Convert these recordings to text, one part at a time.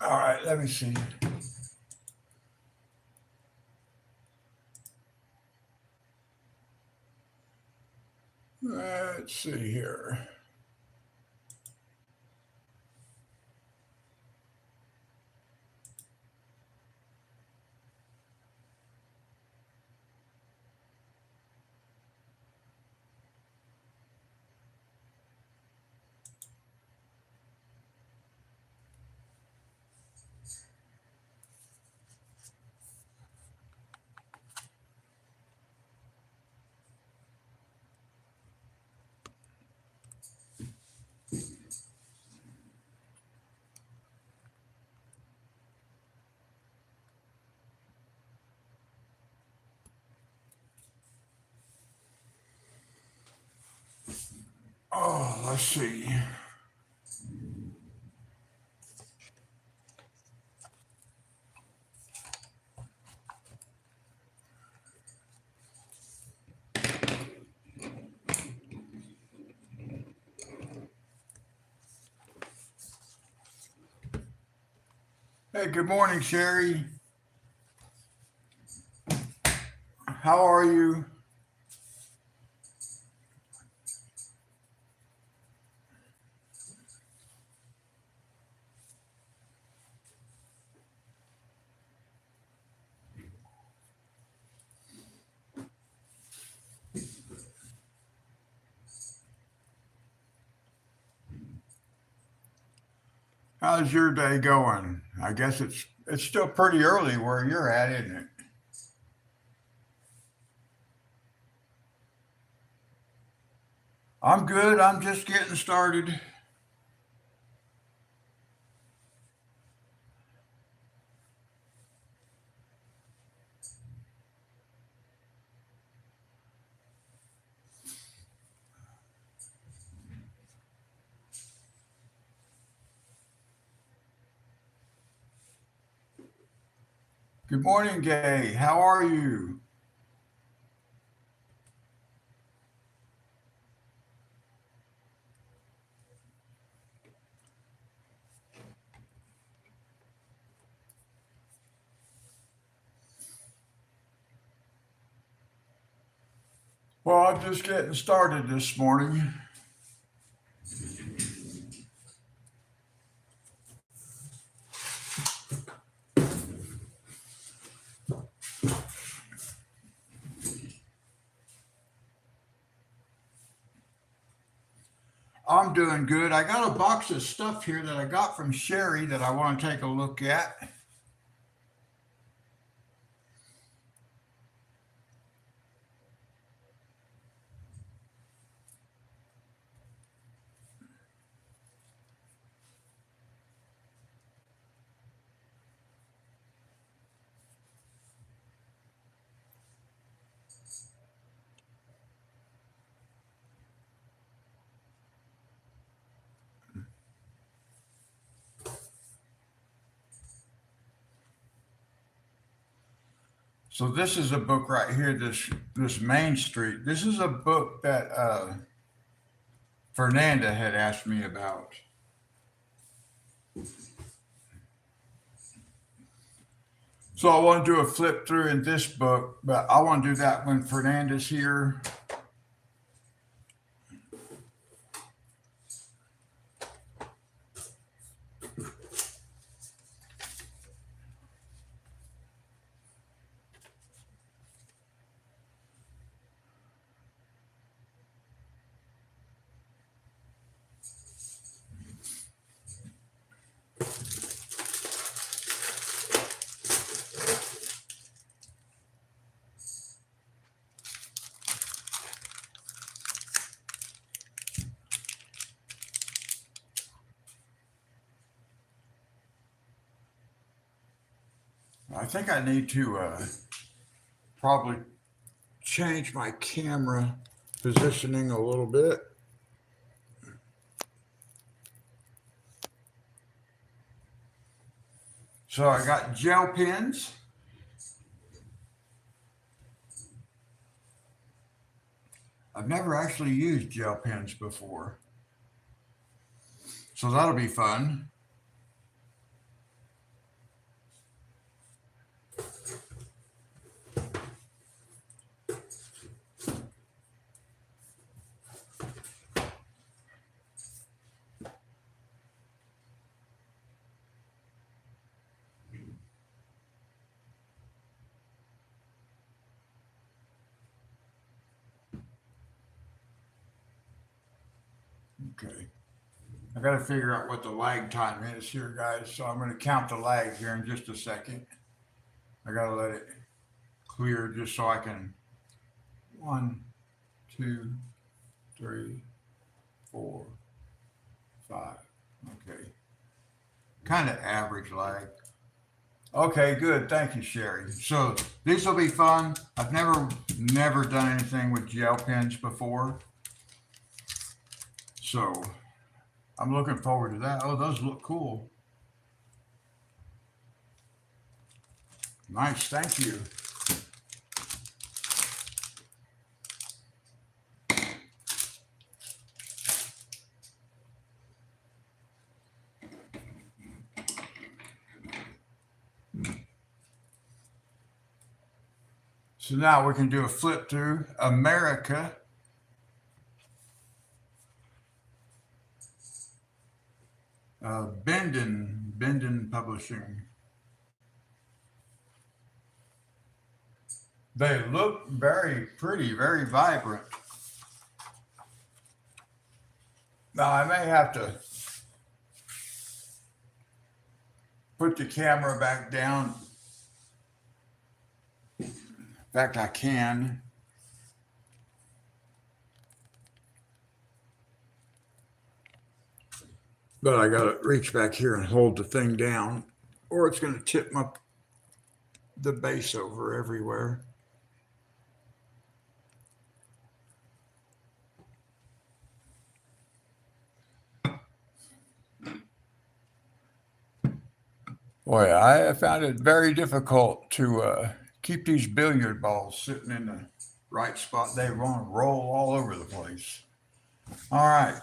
All right, let me see. Let's see here. Oh, let's see. Hey, good morning, Sherry. How are you? How's your day going? I guess it's still pretty early where you're at, isn't it? I'm good. I'm just getting started. Good morning, Gay. How are you? Well, I'm just getting started this morning. I'm doing good. I got a box of stuff here that I got from Sherry that I want to take a look at. So this is a book right here. This Main Street. This is a book that Fernanda had asked me about. So I want to do a flip through in this book, but I want to do that when Fernanda's here. I think I need to probably change my camera positioning a little bit. So I got gel pens. I've never actually used gel pens before, so that'll be fun. Okay. I got to figure out what the lag time is here, guys. So I'm going to count the lag here in just a second. I got to let it clear just so I can. 1, 2, 3, 4, 5. Okay. Kind of average lag. Okay, good. Thank you, Sherry. So these will be fun. I've never done anything with gel pens before. So I'm looking forward to that. Oh, those look cool. Nice. Thank you. So now we can do a flip through America. Benden Publishing. They look very pretty, very vibrant. Now I may have to put the camera back down. In fact, I can. But I got to reach back here and hold the thing down, or it's going to tip the base over everywhere. Boy, I found it very difficult to keep these billiard balls sitting in the right spot. They want to roll all over the place. All right.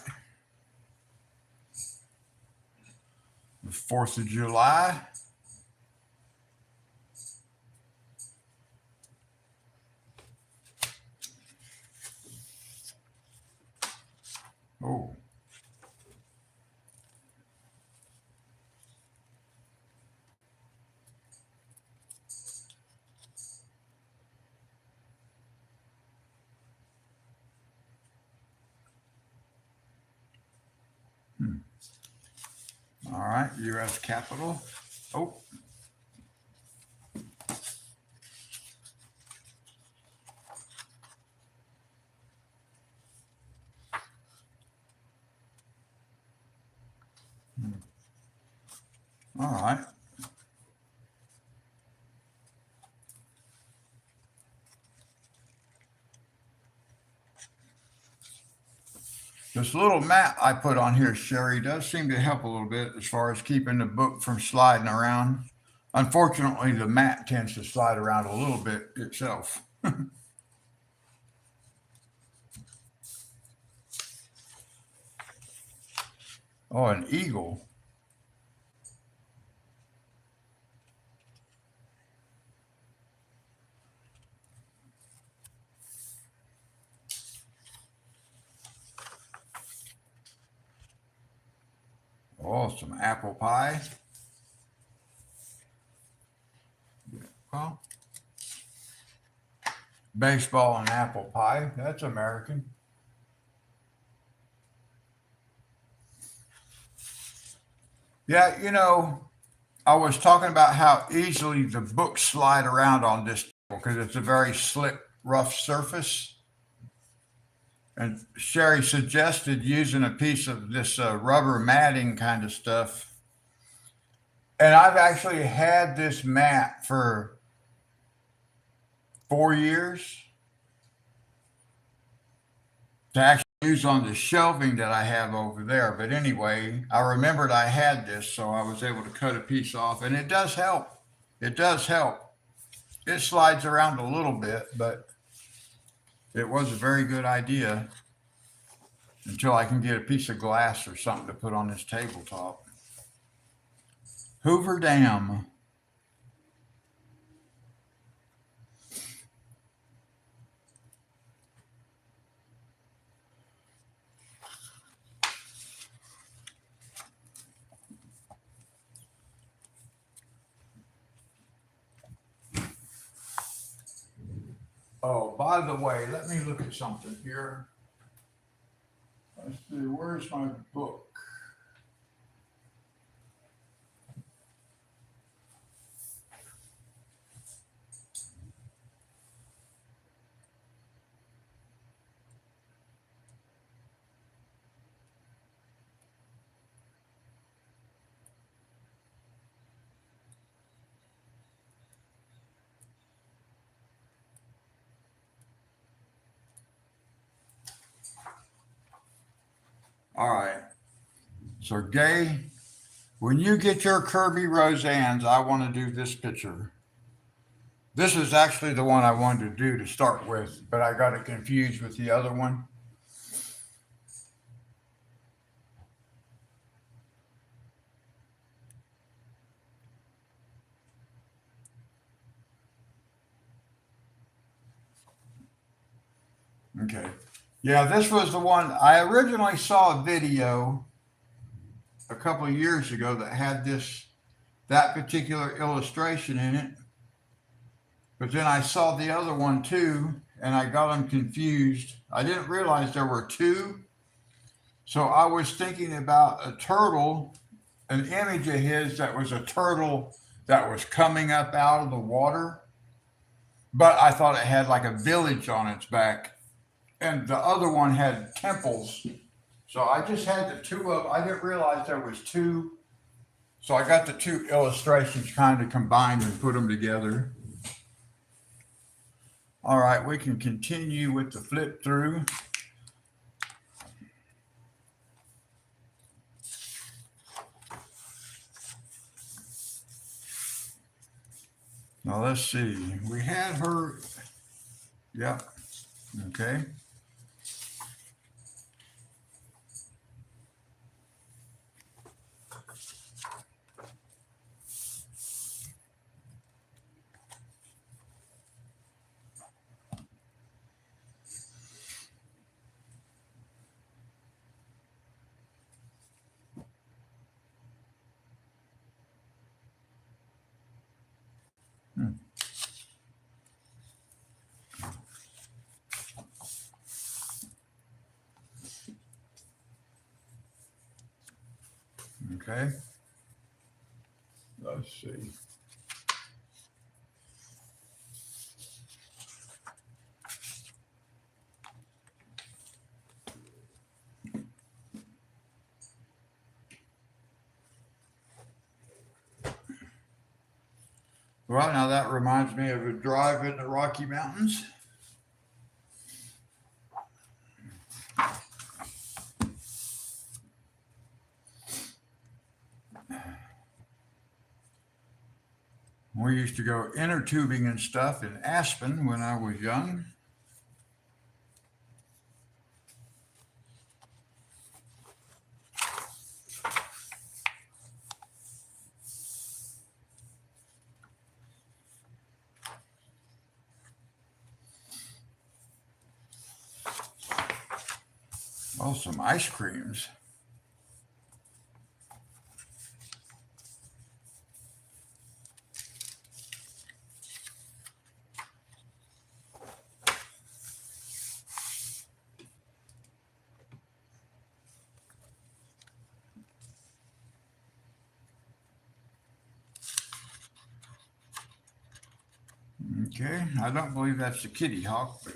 The 4th of July. Oh. All right, U.S. Capitol. Oh. All right. This little mat I put on here, Sherry, does seem to help a little bit as far as keeping the book from sliding around. Unfortunately, the mat tends to slide around a little bit itself. Oh, an eagle. Oh, some apple pie. Well, baseball and apple pie. That's American. Yeah, I was talking about how easily the books slide around on this because it's a very slick, rough surface. And Sherry suggested using a piece of this rubber matting kind of stuff. And I've actually had this mat for 4 years to actually use on the shelving that I have over there. But anyway, I remembered I had this, so I was able to cut a piece off, and it does help. It does help. It slides around a little bit, but it was a very good idea until I can get a piece of glass or something to put on this tabletop. Hoover Dam. Oh, by the way, let me look at something here. Let's see, where's my book? All right. So, Gay, when you get your Kirby Roseannes, I want to do this picture. This is actually the one I wanted to do to start with, but I got it confused with the other one. Okay. Yeah, this was the one I originally saw a video a couple of years ago that had that particular illustration in it. But then I saw the other one too, and I got them confused. I didn't realize there were two. So I was thinking about a turtle, an image of his that was a turtle that was coming up out of the water. But I thought it had like a village on its back. And the other one had temples. So I just had the two of, I didn't realize there was two. So I got the two illustrations kind of combined and put them together. All right, we can continue with the flip through. Now let's see, we had her, yep, okay. Okay. Let's see. Well, now that reminds me of a drive in the Rocky Mountains. We used to go inner tubing and stuff in Aspen when I was young. Oh, some ice creams. Okay, I don't believe that's the kitty hawk, but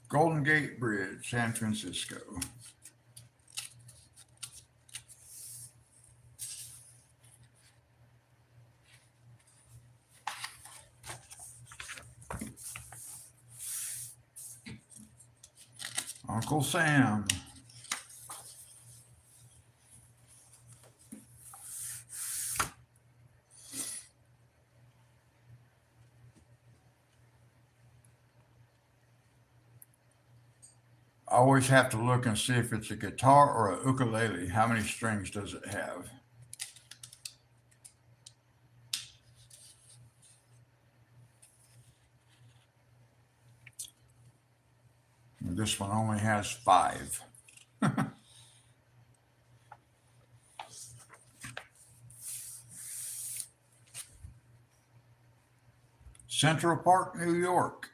Golden Gate Bridge, San Francisco. Uncle Sam. I always have to look and see if it's a guitar or a ukulele. How many strings does it have? And this one only has 5. Central Park, New York.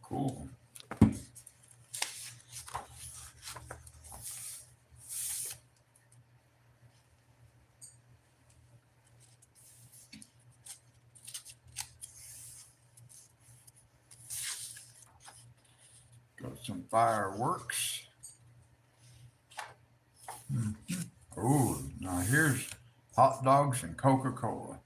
Cool. Got some fireworks. Oh, now here's hot dogs and Coca-Cola.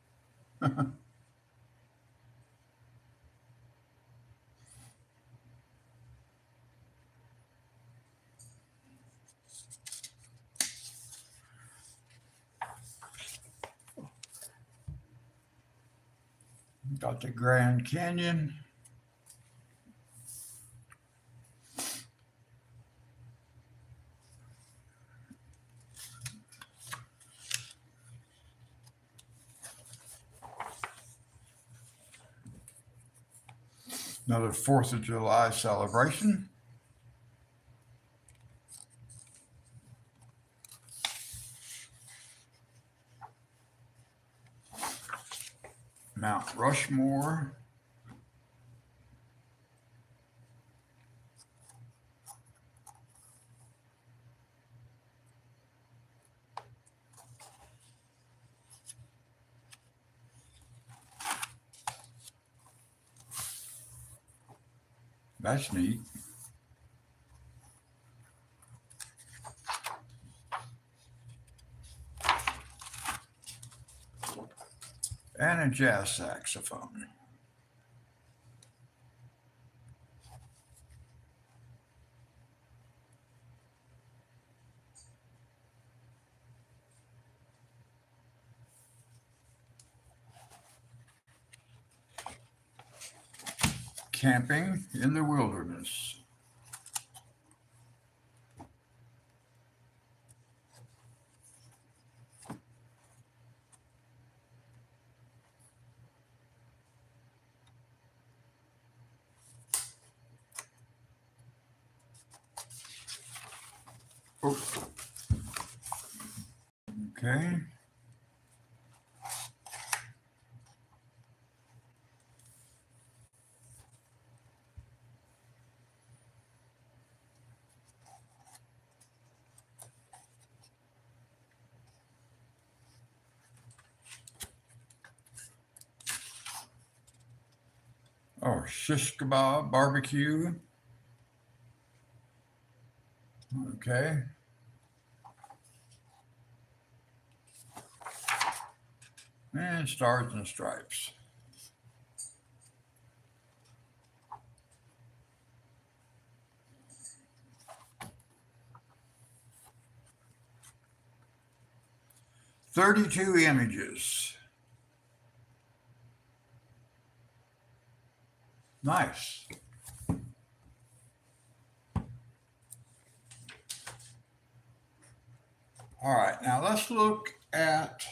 Got the Grand Canyon. Another 4th of July celebration. Mount Rushmore. That's neat. And a jazz saxophone. Camping in the wilderness. Oh. Okay. Oh, shish kebab barbecue. Okay. And Stars and Stripes. "32 images. Nice. All right, now let's look at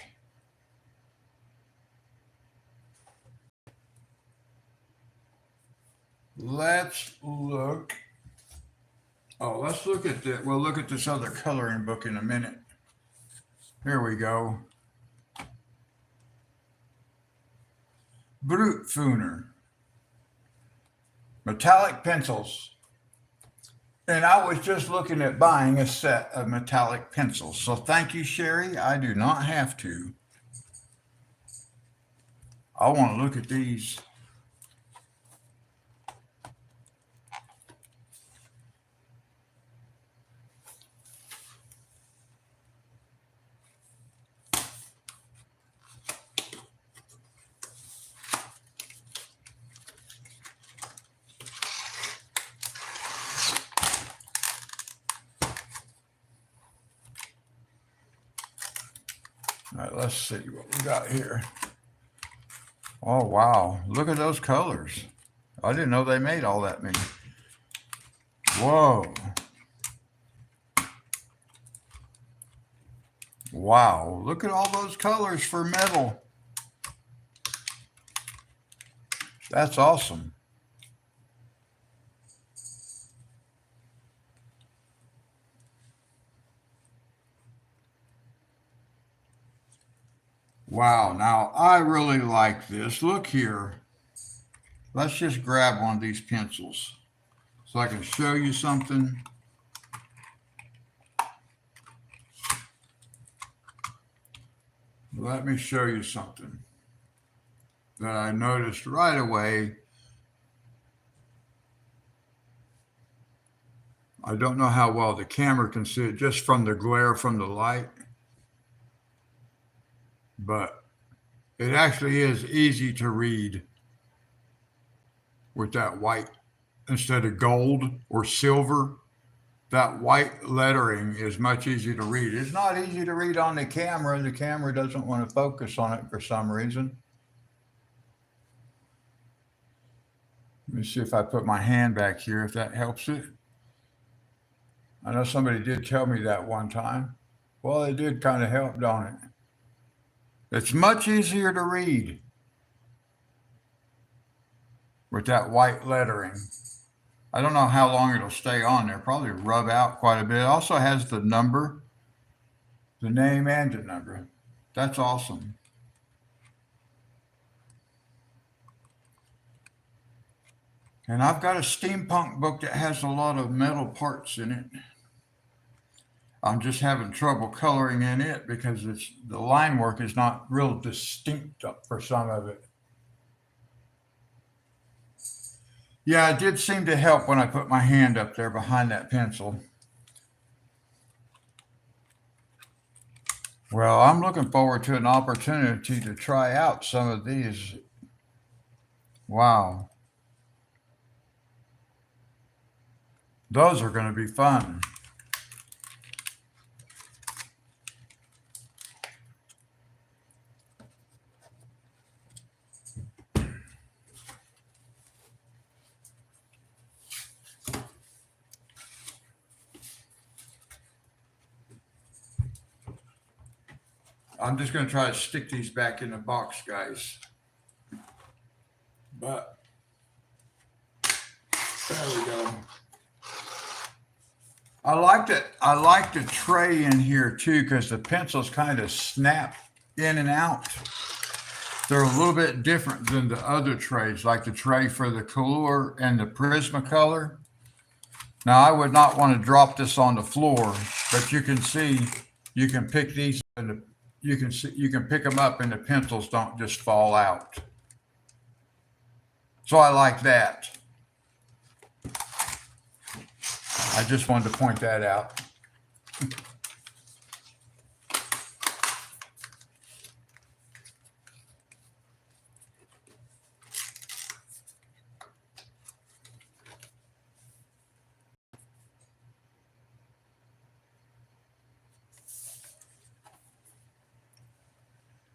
let's look at we'll look at this other coloring book in a minute. Here we go. Brutfuner. Metallic pencils. And I was just looking at buying a set of metallic pencils. So thank you, Sherry. I do not have to. I want to look at these. All right, let's see what we got here. Oh, wow. Look at those colors. I didn't know they made all that many. Whoa. Wow, look at all those colors for metal. That's awesome. Wow, now I really like this. Look here. Let's just grab one of these pencils so I can show you something. Let me show you something that I noticed right away. I don't know how well the camera can see it just from the glare from the light, but it actually is easy to read with that white instead of gold or silver. That white lettering is much easier to read. It's not easy to read on the camera. The camera doesn't want to focus on it for some reason. Let me see if I put my hand back here, if that helps it. I know somebody did tell me that one time. Well, it did kind of help, don't it? It's much easier to read with that white lettering. I don't know how long it'll stay on there. Probably rub out quite a bit. It also has the number, the name and the number. That's awesome. And I've got a steampunk book that has a lot of metal parts in it. I'm just having trouble coloring in it because the line work is not real distinct for some of it. Yeah, it did seem to help when I put my hand up there behind that pencil. Well, I'm looking forward to an opportunity to try out some of these. Wow. Those are going to be fun. I'm just going to try to stick these back in the box, guys. But there we go. I liked it. I like the tray in here too because the pencils kind of snap in and out. They're a little bit different than the other trays, like the tray for the Color and the Prismacolor. Now, I would not want to drop this on the floor, but you can see you can pick these and you can pick them up and the pencils don't just fall out. So I like that. I just wanted to point that out.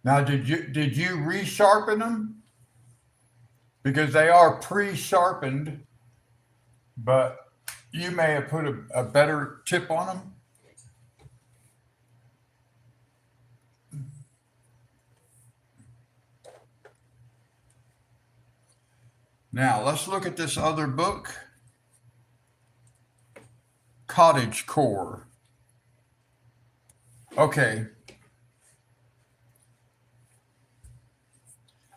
Now, did you resharpen them? Because they are pre-sharpened, but you may have put a better tip on them. Now, let's look at this other book, Cottagecore. Okay.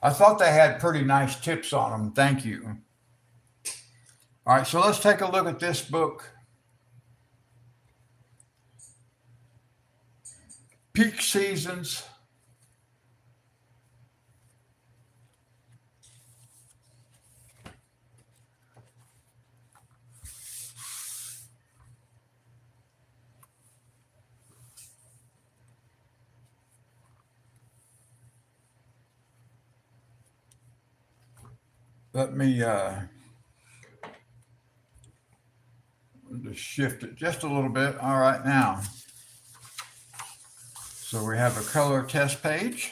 I thought they had pretty nice tips on them. Thank you. All right, so let's take a look at this book. Peak Seasons. Let me just shift it just a little bit. All right, now. So we have a color test page.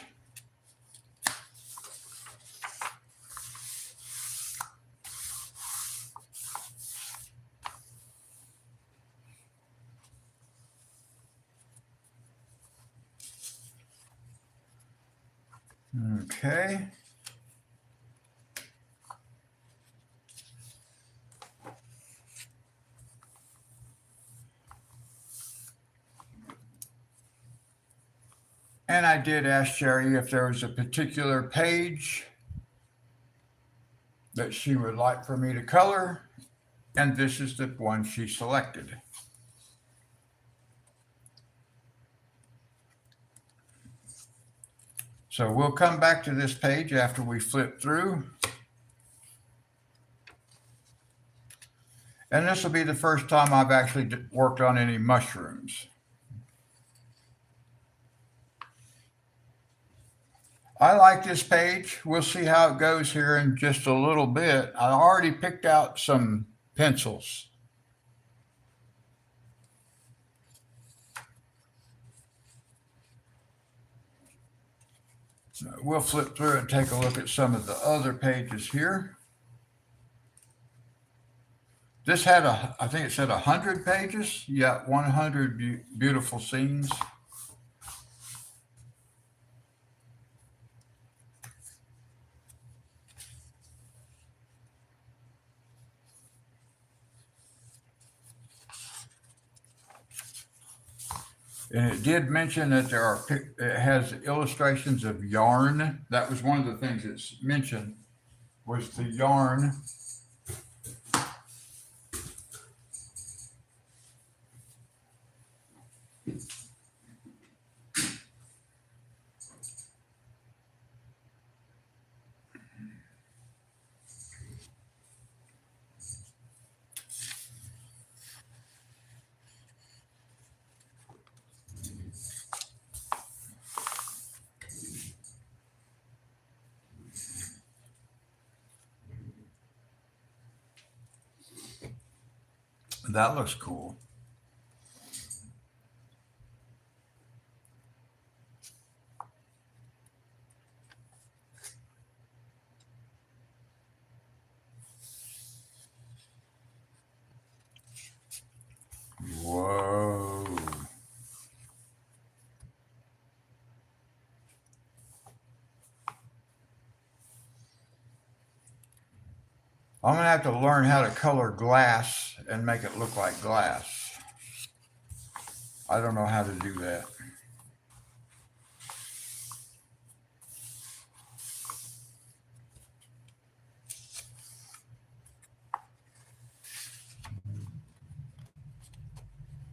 Okay. And I did ask Sherry if there was a particular page that she would like for me to color, and this is the one she selected. So we'll come back to this page after we flip through. And this will be the first time I've actually worked on any mushrooms. I like this page. We'll see how it goes here in just a little bit. I already picked out some pencils. We'll flip through and take a look at some of the other pages here. This had I think it said 100 pages. Yeah, 100 beautiful scenes. And it did mention that it has illustrations of yarn. That was one of the things it's mentioned was the yarn. That looks cool. Whoa. I'm going to have to learn how to color glass and make it look like glass. I don't know how to do that.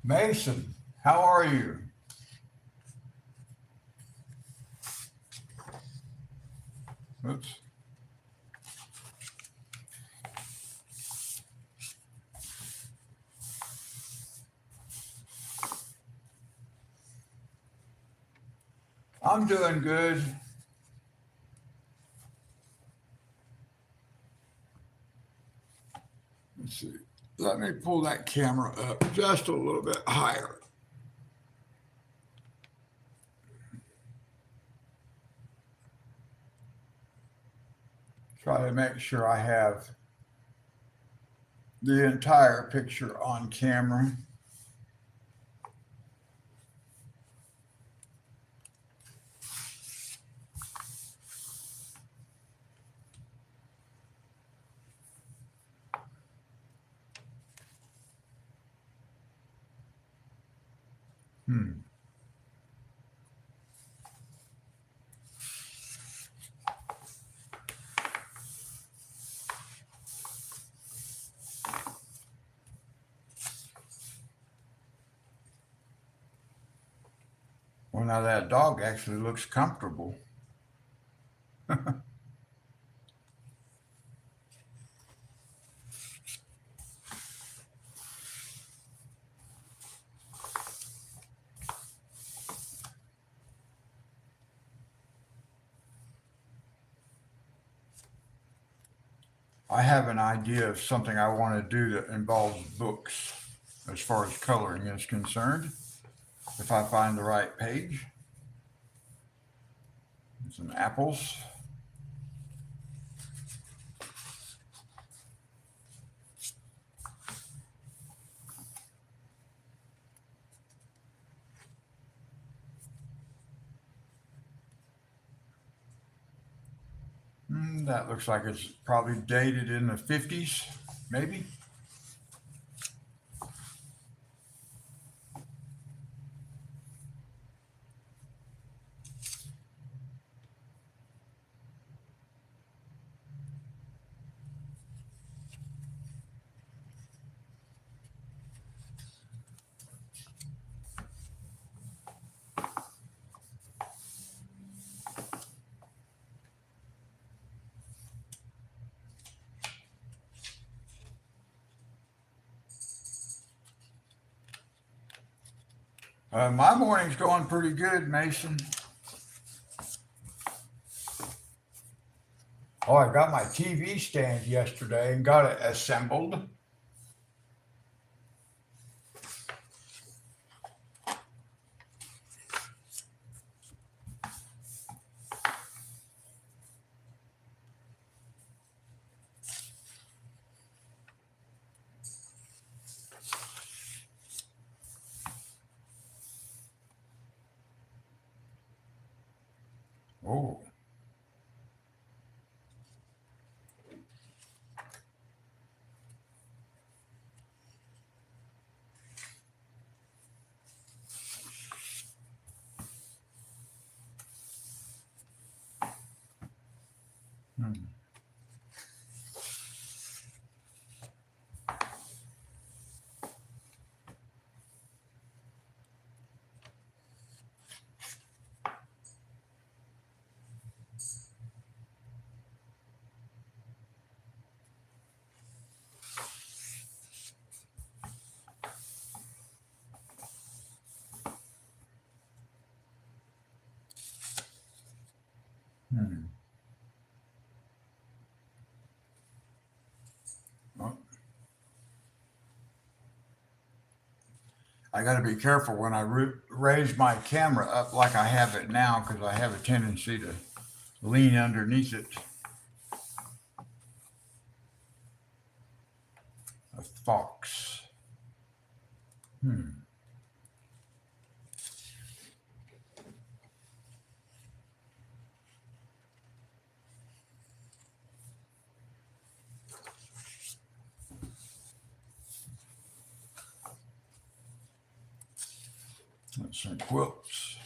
Mason, how are you? Oops. I'm doing good. Let's see. Let me pull that camera up just a little bit higher. Try to make sure I have the entire picture on camera. Well, now that dog actually looks comfortable. I have an idea of something I want to do that involves books as far as coloring is concerned. If I find the right page. Some apples. That looks like it's probably dated in the 50s, maybe. My morning's going pretty good, Mason. Oh, I got my TV stand yesterday and got it assembled. Oh, hmm. Hmm. Well, I got to be careful when I raise my camera up like I have it now because I have a tendency to lean underneath it. A fox. Hmm. That's some quilts.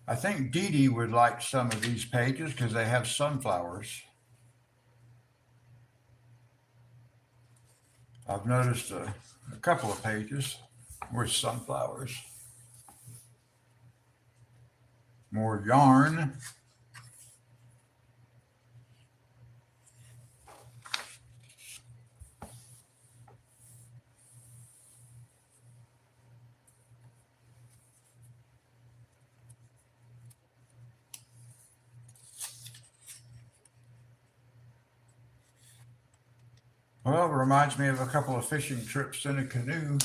I think Dee Dee would like some of these pages because they have sunflowers. I've noticed a couple of pages with sunflowers. More yarn. Well, it reminds me of a couple of fishing trips in a canoe.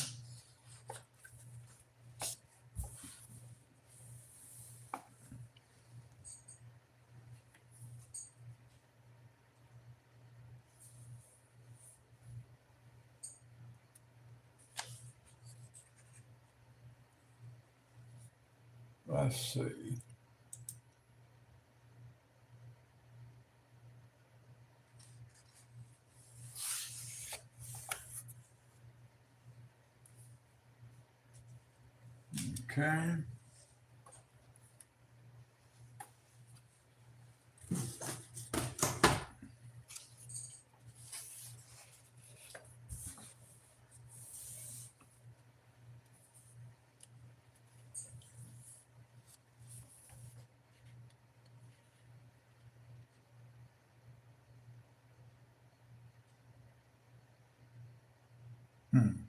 Let's see. Okay. Hmm.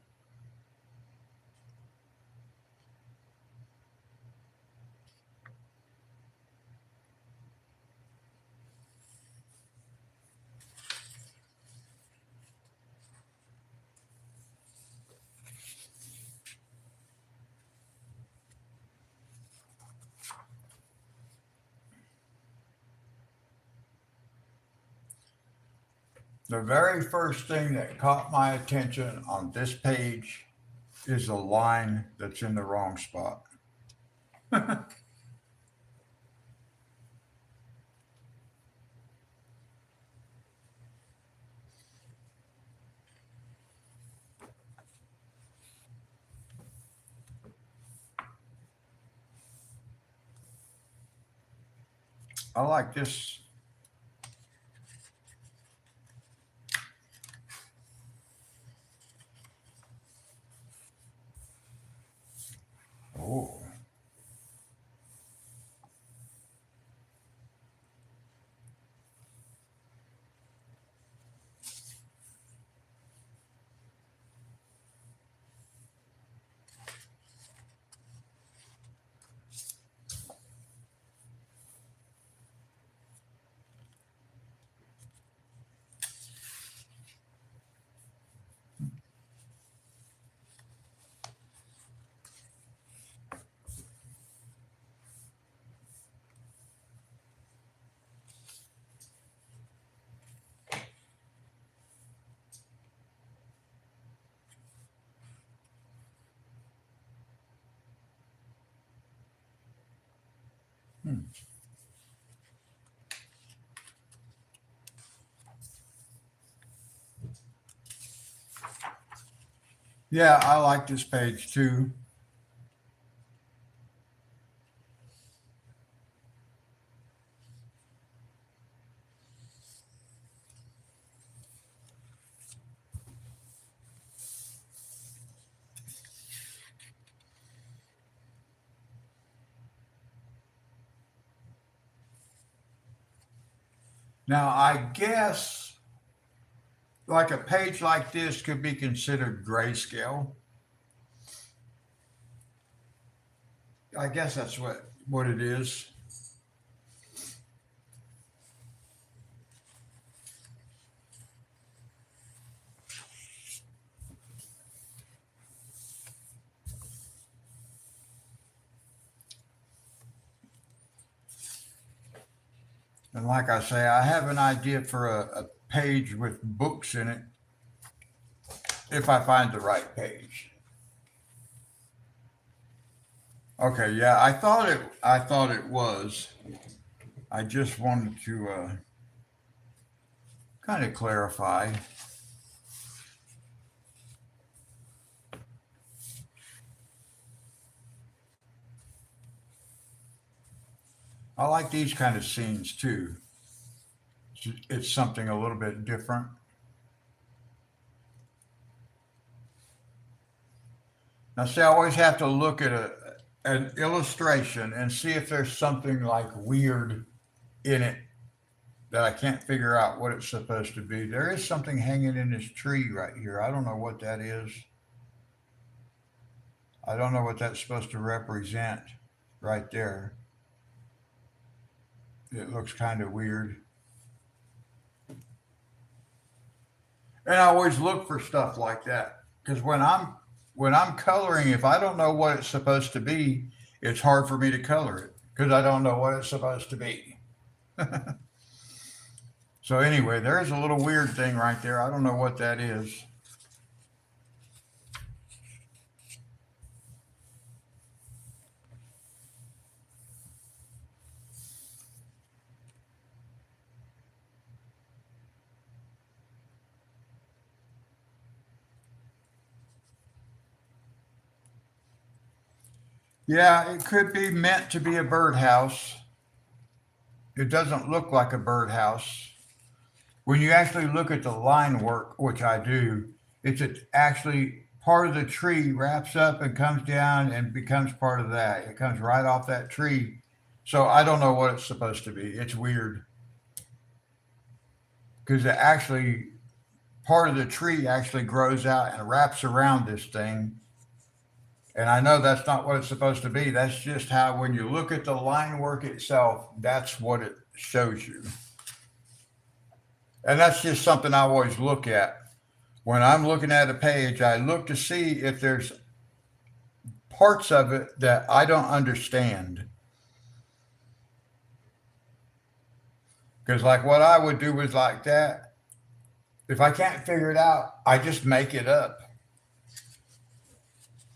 The very first thing that caught my attention on this page is a line that's in the wrong spot. I like this. Oh, hmm. Yeah, I like this page too. Now, I guess like a page like this could be considered grayscale. I guess that's what it is. And like I say, I have an idea for a page with books in it if I find the right page. Okay, yeah, I thought it was. I just wanted to kind of clarify. I like these kind of scenes too. It's something a little bit different. Now, see, I always have to look at an illustration and see if there's something like weird in it that I can't figure out what it's supposed to be. There is something hanging in this tree right here. I don't know what that is. I don't know what that's supposed to represent right there. It looks kind of weird. And I always look for stuff like that because when I'm coloring, if I don't know what it's supposed to be, it's hard for me to color it because I don't know what it's supposed to be. So anyway, there's a little weird thing right there. I don't know what that is. Yeah, it could be meant to be a birdhouse. It doesn't look like a birdhouse. When you actually look at the line work, which I do, actually part of the tree wraps up and comes down and becomes part of that. It comes right off that tree. So I don't know what it's supposed to be. It's weird because it actually part of the tree actually grows out and wraps around this thing. And I know that's not what it's supposed to be. That's just how, when you look at the line work itself, that's what it shows you. And that's just something I always look at. When I'm looking at a page, I look to see if there's parts of it that I don't understand. Because, like, what I would do is like that. If I can't figure it out, I just make it up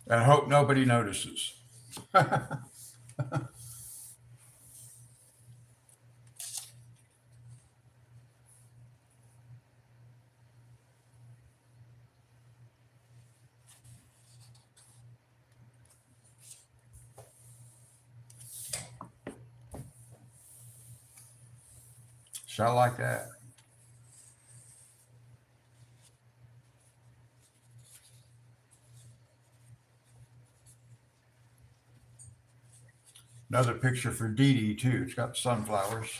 and hope nobody notices. So I like that. Another picture for Dee Dee too. It's got sunflowers.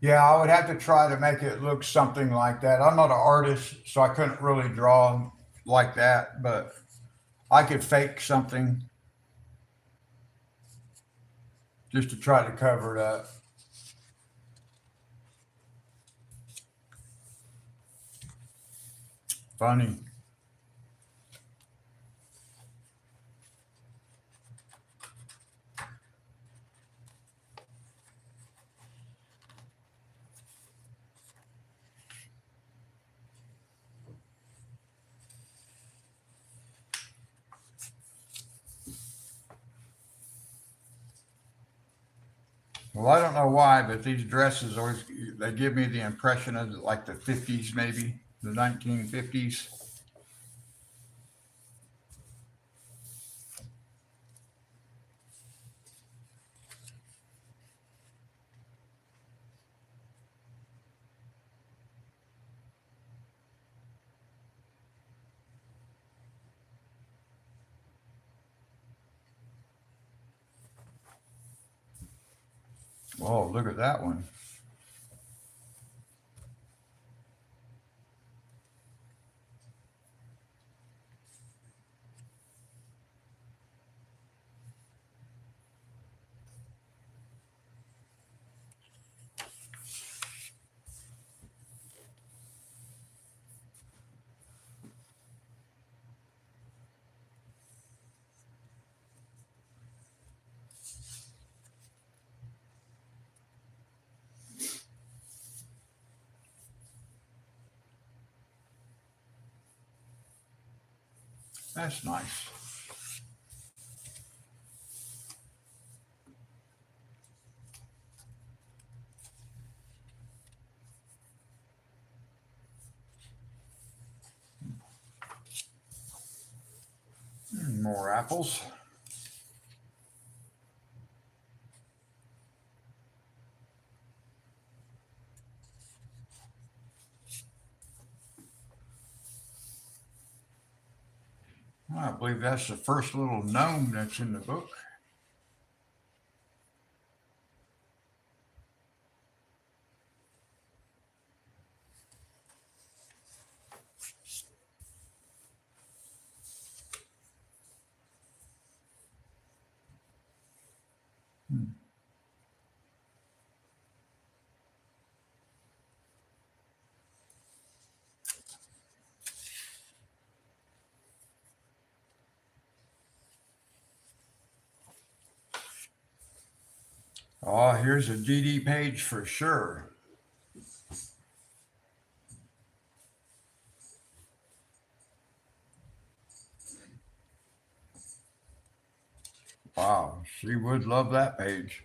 Yeah, I would have to try to make it look something like that. I'm not an artist, so I couldn't really draw like that, but I could fake something just to try to cover it up. Funny. Well, I don't know why, but these dresses always they give me the impression of like the 50s, maybe the 1950s. Oh, look at that one. That's nice. More apples. I believe that's the first little gnome that's in the book. Hmm. Oh, here's a DD page for sure. Wow, she would love that page.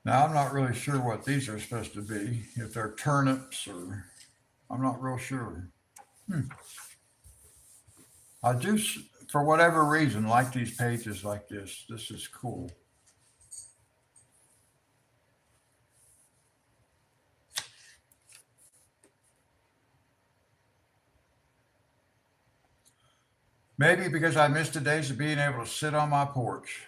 Now, I'm not really sure what these are supposed to be, if they're turnips or I'm not real sure. Hmm. I do, for whatever reason, like these pages like this. This is cool. Maybe because I missed the days of being able to sit on my porch.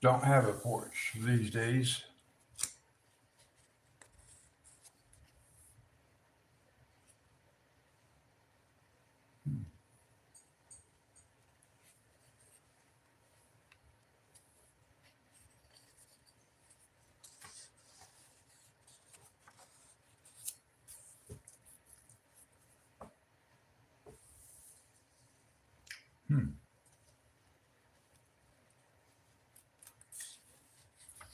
Don't have a porch these days. Hmm.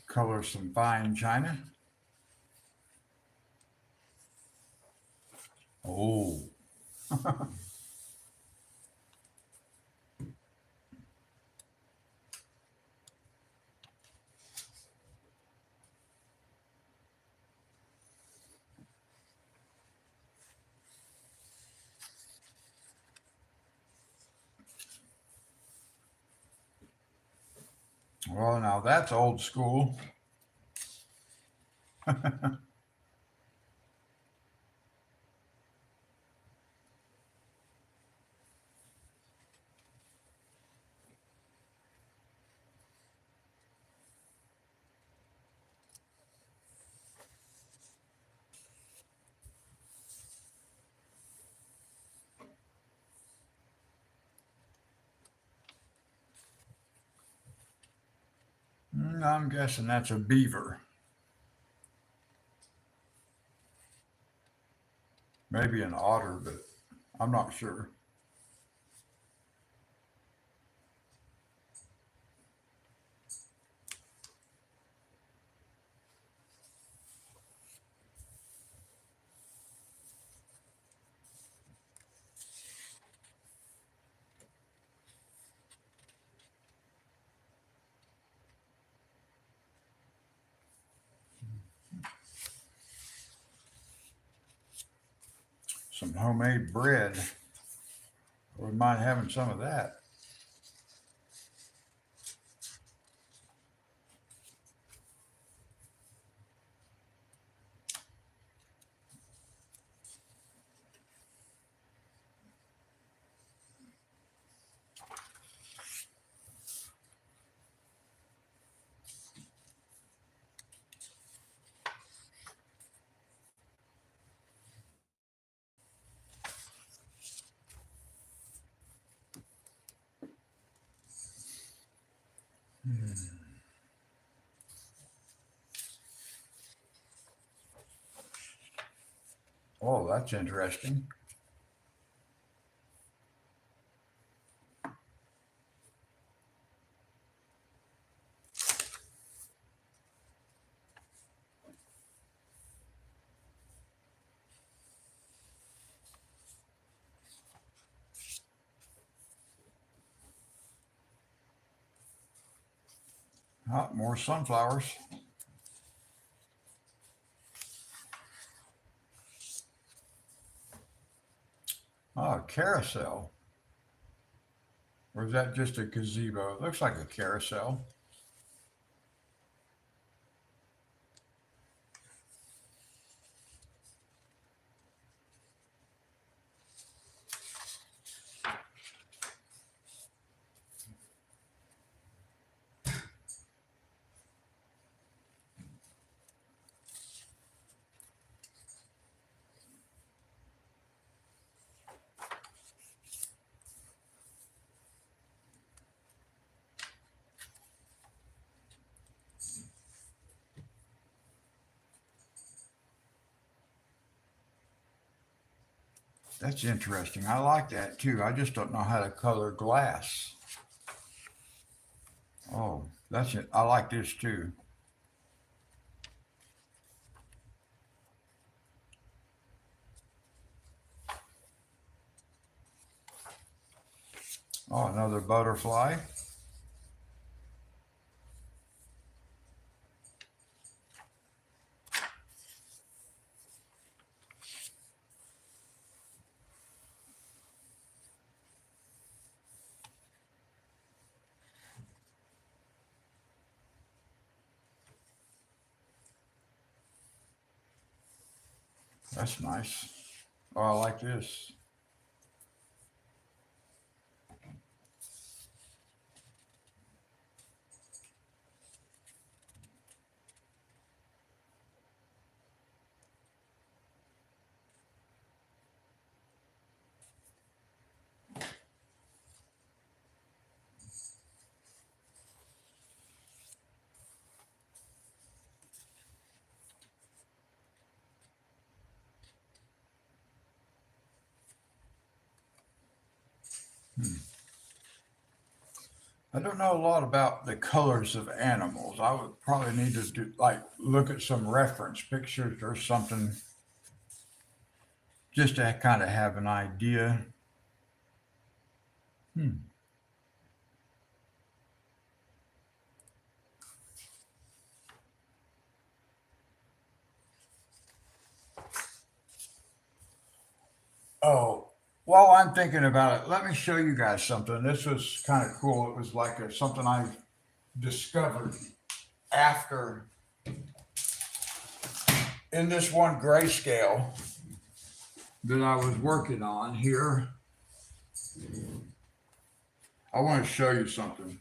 Color some fine china. Oh, well, now that's old school. I'm guessing that's a beaver. Maybe an otter, but I'm not sure. Some homemade bread. I wouldn't mind having some of that. Oh, that's interesting. More sunflowers. Oh, a carousel. Or is that just a gazebo? It looks like a carousel. That's interesting. I like that too. I just don't know how to color glass. Oh, that's it. I like this too. Oh, another butterfly. That's nice. Oh, I like this. I don't know a lot about the colors of animals. I would probably need to do like look at some reference pictures or something just to kind of have an idea. Hmm. Oh, while I'm thinking about it, let me show you guys something. This was kind of cool. It was like something I discovered after in this one grayscale that I was working on here. I want to show you something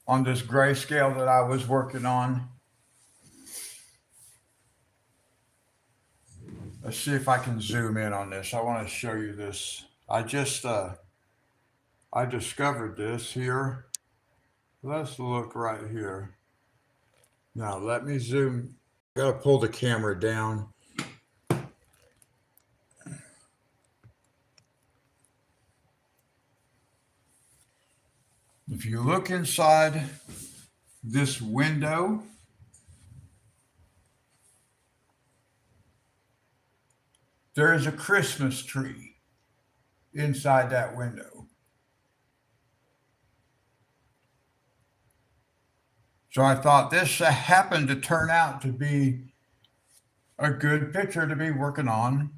on this grayscale that I was working on. Let's see if I can zoom in on this. I want to show you this. I discovered this here. Let's look right here. Now let me zoom. Got to pull the camera down. If you look inside this window, there is a Christmas tree inside that window. So I thought this happened to turn out to be a good picture to be working on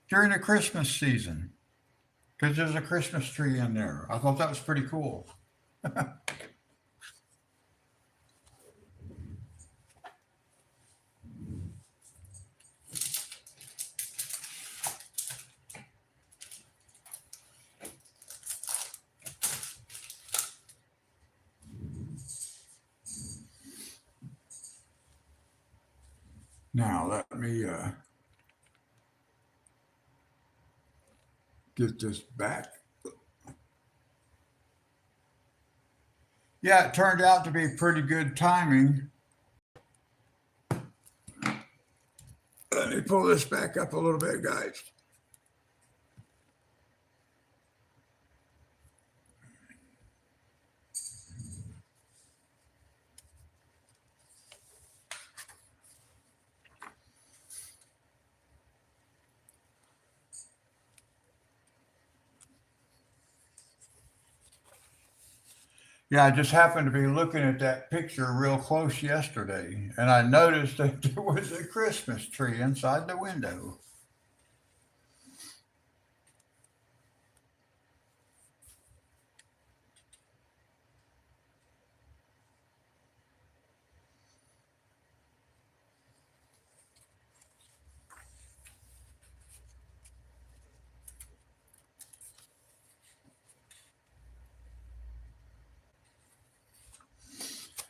during the Christmas season because there's a Christmas tree in there. I thought that was pretty cool. Now let me get this back. Yeah, it turned out to be pretty good timing. Let me pull this back up a little bit, guys. Yeah, I just happened to be looking at that picture real close yesterday, and I noticed that there was a Christmas tree inside the window.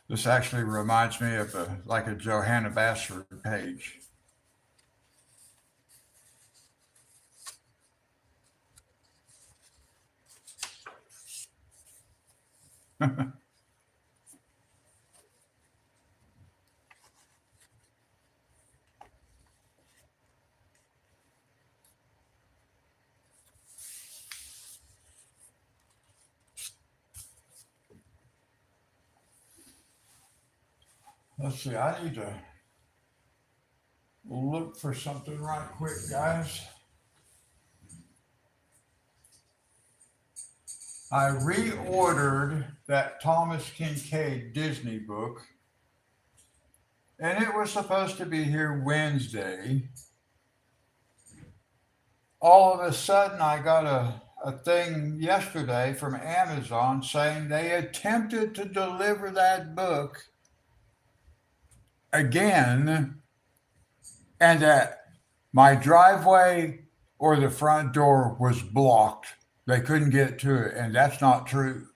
This actually reminds me of like a Johanna Bashford page. Let's see, I need to look for something right quick, guys. I reordered that Thomas Kincaid Disney book, and it was supposed to be here Wednesday. All of a sudden, I got a thing yesterday from Amazon saying they attempted to deliver that book again and that my driveway or the front door was blocked. They couldn't get to it, and that's not true.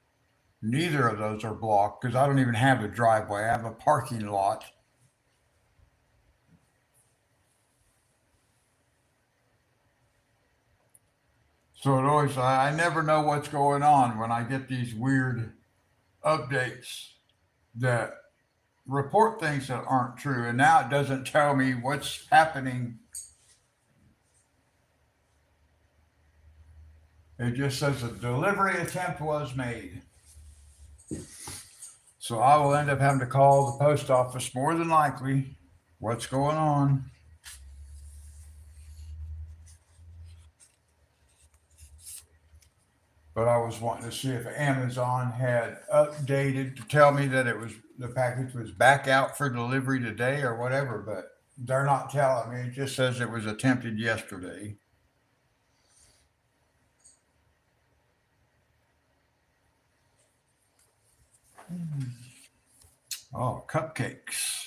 Neither of those are blocked because I don't even have a driveway. I have a parking lot. So it always, I never know what's going on when I get these weird updates that report things that aren't true. And now it doesn't tell me what's happening. It just says a delivery attempt was made. So I will end up having to call the post office more than likely. What's going on? But I was wanting to see if Amazon had updated to tell me that the package was back out for delivery today or whatever, but they're not telling me. It just says it was attempted yesterday. Oh, cupcakes.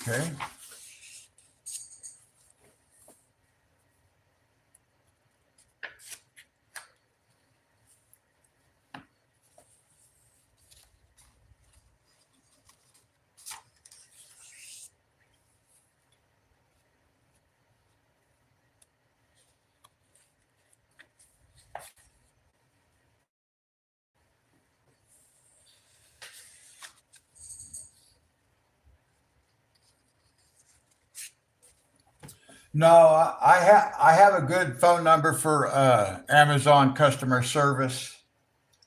Okay. No, I have a good phone number for Amazon customer service.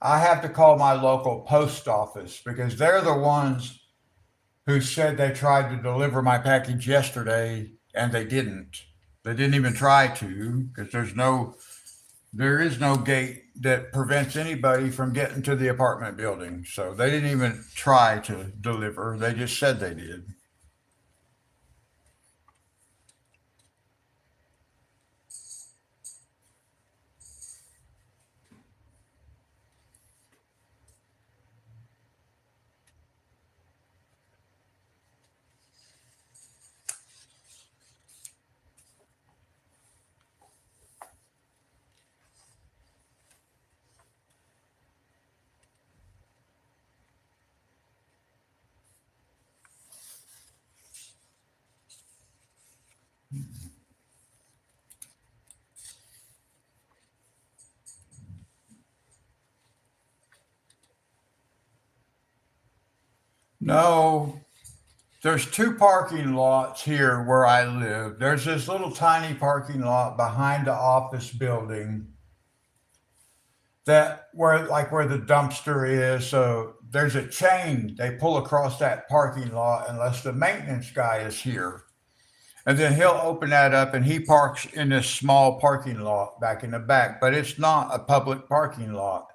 I have to call my local post office because they're the ones who said they tried to deliver my package yesterday and they didn't. They didn't even try to because there is no gate that prevents anybody from getting to the apartment building. So they didn't even try to deliver. They just said they did. No, there's two parking lots here where I live. There's this little tiny parking lot behind the office building that where the dumpster is. So there's a chain they pull across that parking lot unless the maintenance guy is here. And then he'll open that up and he parks in this small parking lot back in the back, but it's not a public parking lot.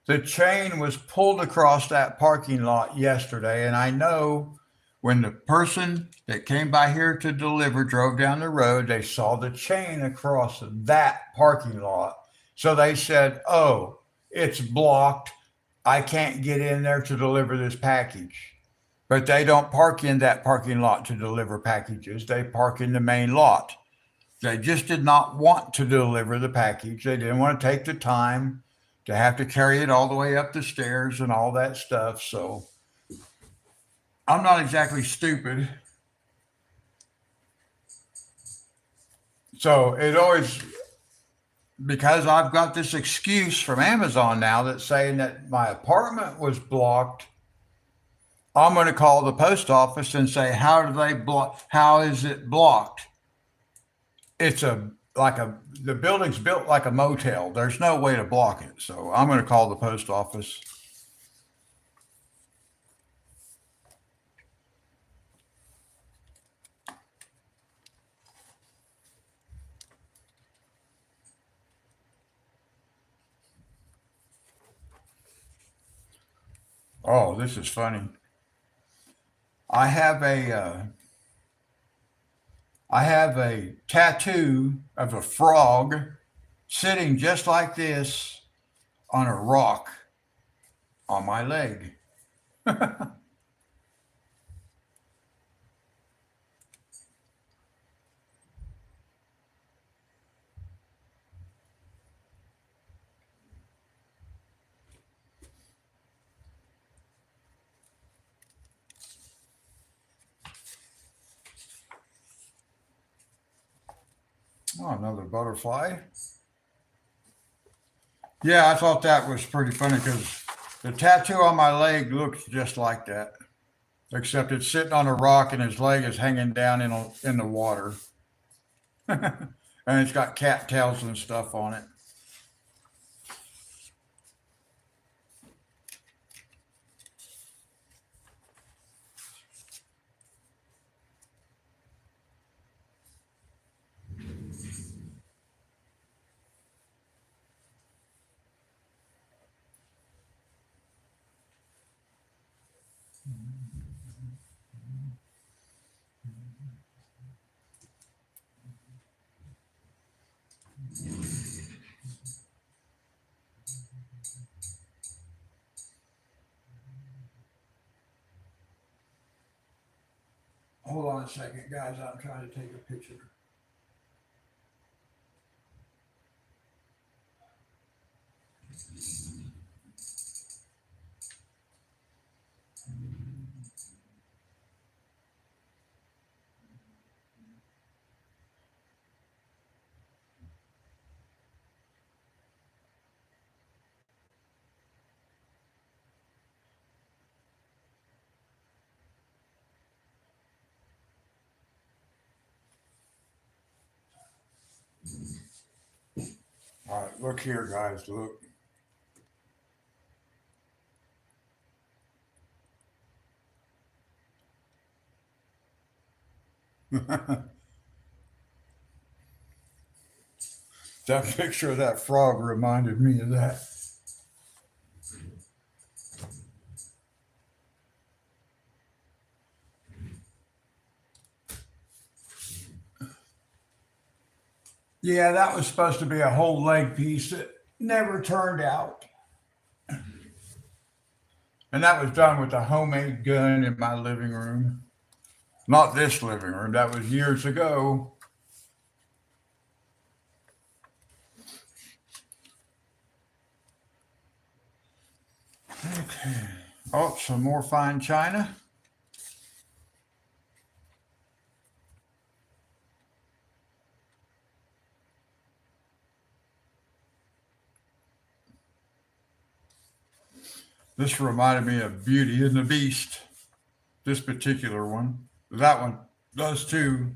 The chain was pulled across that parking lot yesterday, and I know when the person that came by here to deliver drove down the road, they saw the chain across that parking lot. So they said, "Oh, it's blocked. I can't get in there to deliver this package." But they don't park in that parking lot to deliver packages. They park in the main lot. They just did not want to deliver the package. They didn't want to take the time to have to carry it all the way up the stairs and all that stuff. So I'm not exactly stupid. So it always, because I've got this excuse from Amazon now that's saying that my apartment was blocked, I'm going to call the post office and say, how do they block? How is it blocked? It's the building's built like a motel. There's no way to block it. So I'm going to call the post office. Oh, this is funny. I have I have a tattoo of a frog sitting just like this on a rock on my leg. Oh, another butterfly. Yeah, I thought that was pretty funny because the tattoo on my leg looks just like that, except it's sitting on a rock and his leg is hanging down in the water, and it's got cattails and stuff on it. Hold on a second, guys. I'm trying to take a picture. All right, look here, guys. Look. That picture of that frog reminded me of that. Yeah, that was supposed to be a whole leg piece that never turned out. And that was done with a homemade gun in my living room. Not this living room, that was years ago. Okay. Oh, some more fine china. This reminded me of Beauty and the Beast, this particular one. That one does too.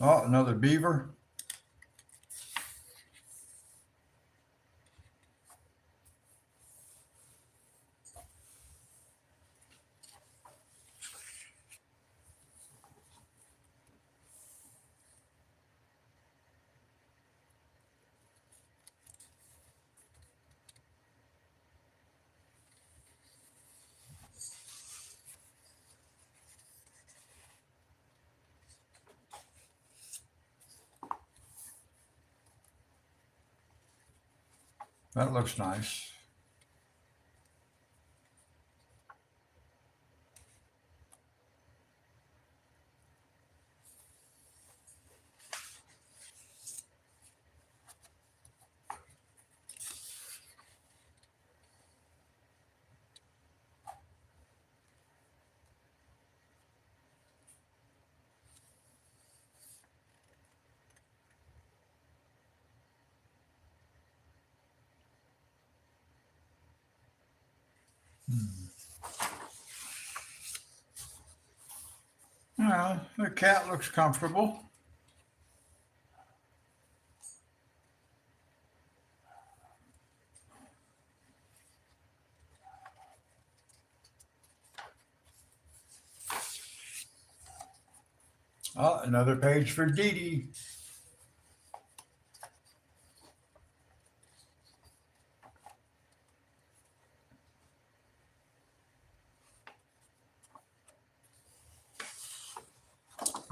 Oh, another beaver. That looks nice. Yeah, the cat looks comfortable. Oh, another page for Dee Dee.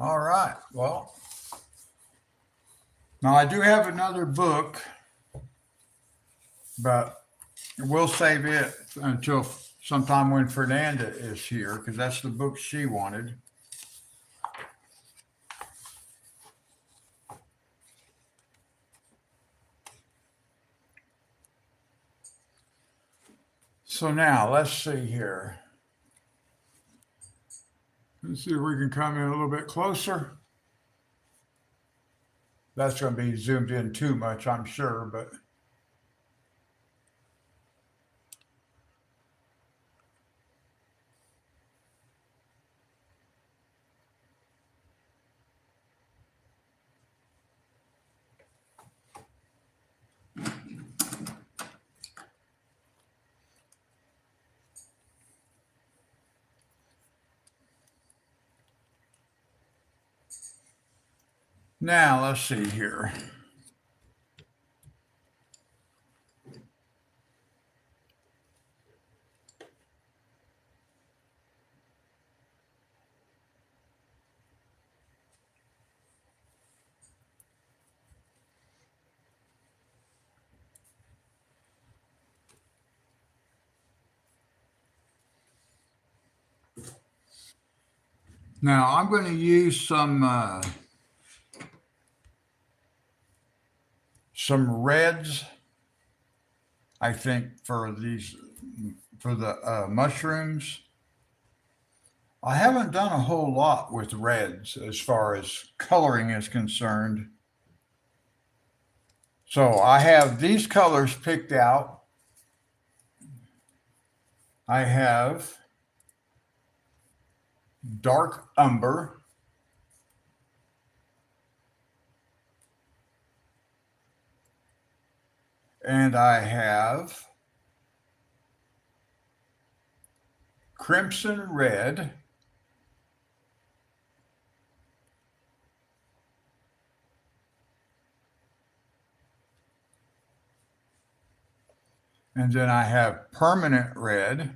All right. Well, now I do have another book, but we'll save it until sometime when Fernanda is here because that's the book she wanted. So now let's see here. Let's see if we can come in a little bit closer. That's going to be zoomed in too much, I'm sure, but now let's see here. Now I'm going to use some reds, I think, for the mushrooms. I haven't done a whole lot with reds as far as coloring is concerned. So I have these colors picked out. I have dark umber, and I have crimson red, and then I have permanent red,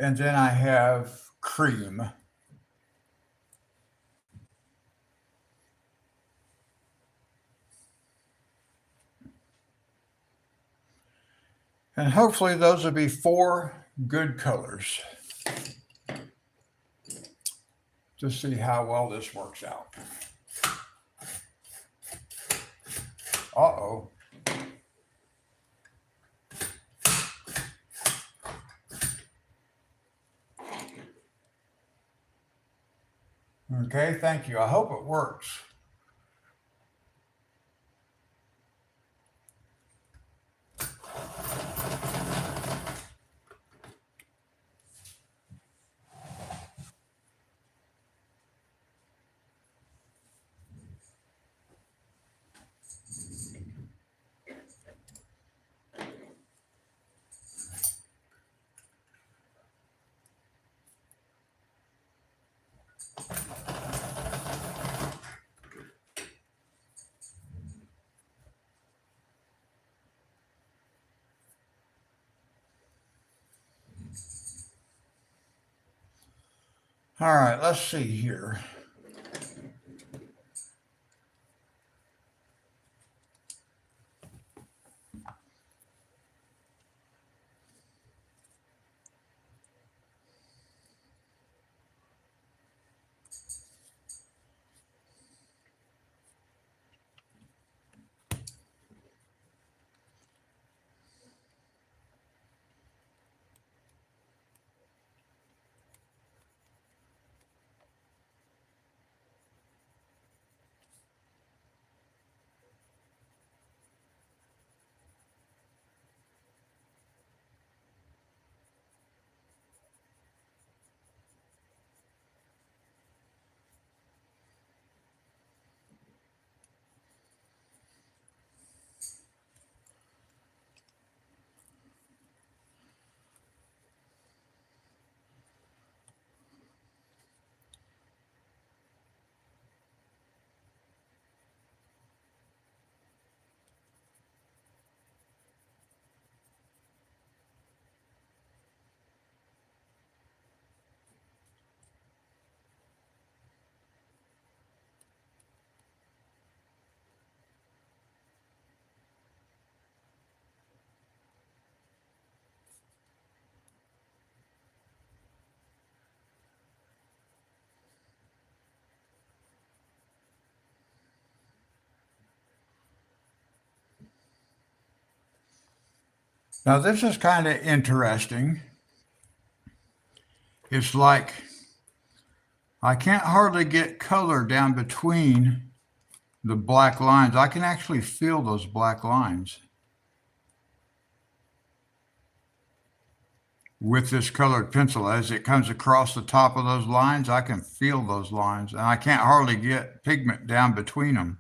and then I have cream. And hopefully those will be 4 good colors to see how well this works out. Uh-oh. Okay, thank you. I hope it works. All right, let's see here. Now this is kind of interesting. It's like I can't hardly get color down between the black lines. I can actually feel those black lines with this colored pencil. As it comes across the top of those lines, I can feel those lines, and I can't hardly get pigment down between them.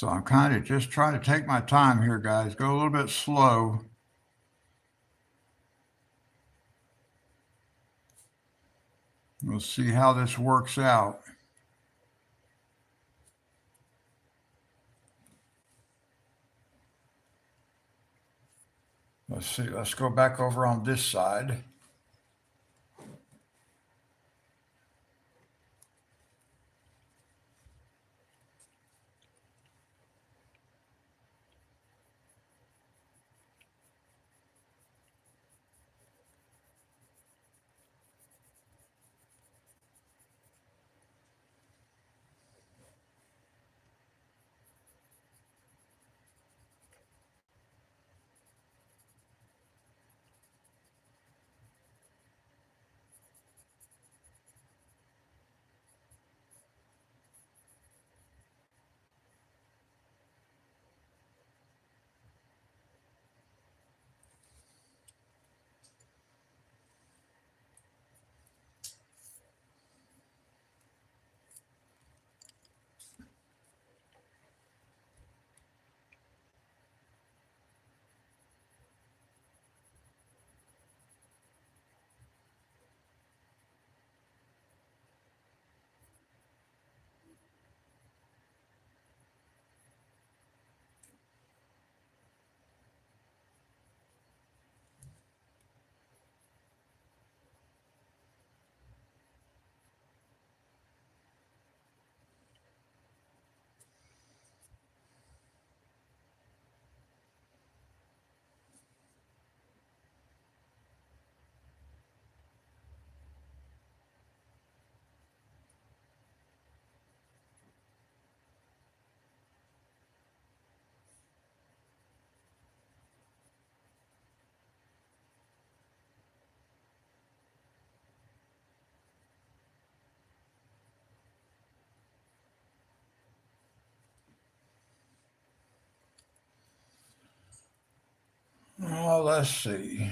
So I'm kind of just trying to take my time here, guys. Go a little bit slow. We'll see how this works out. Let's see. Let's go back over on this side. Oh, let's see.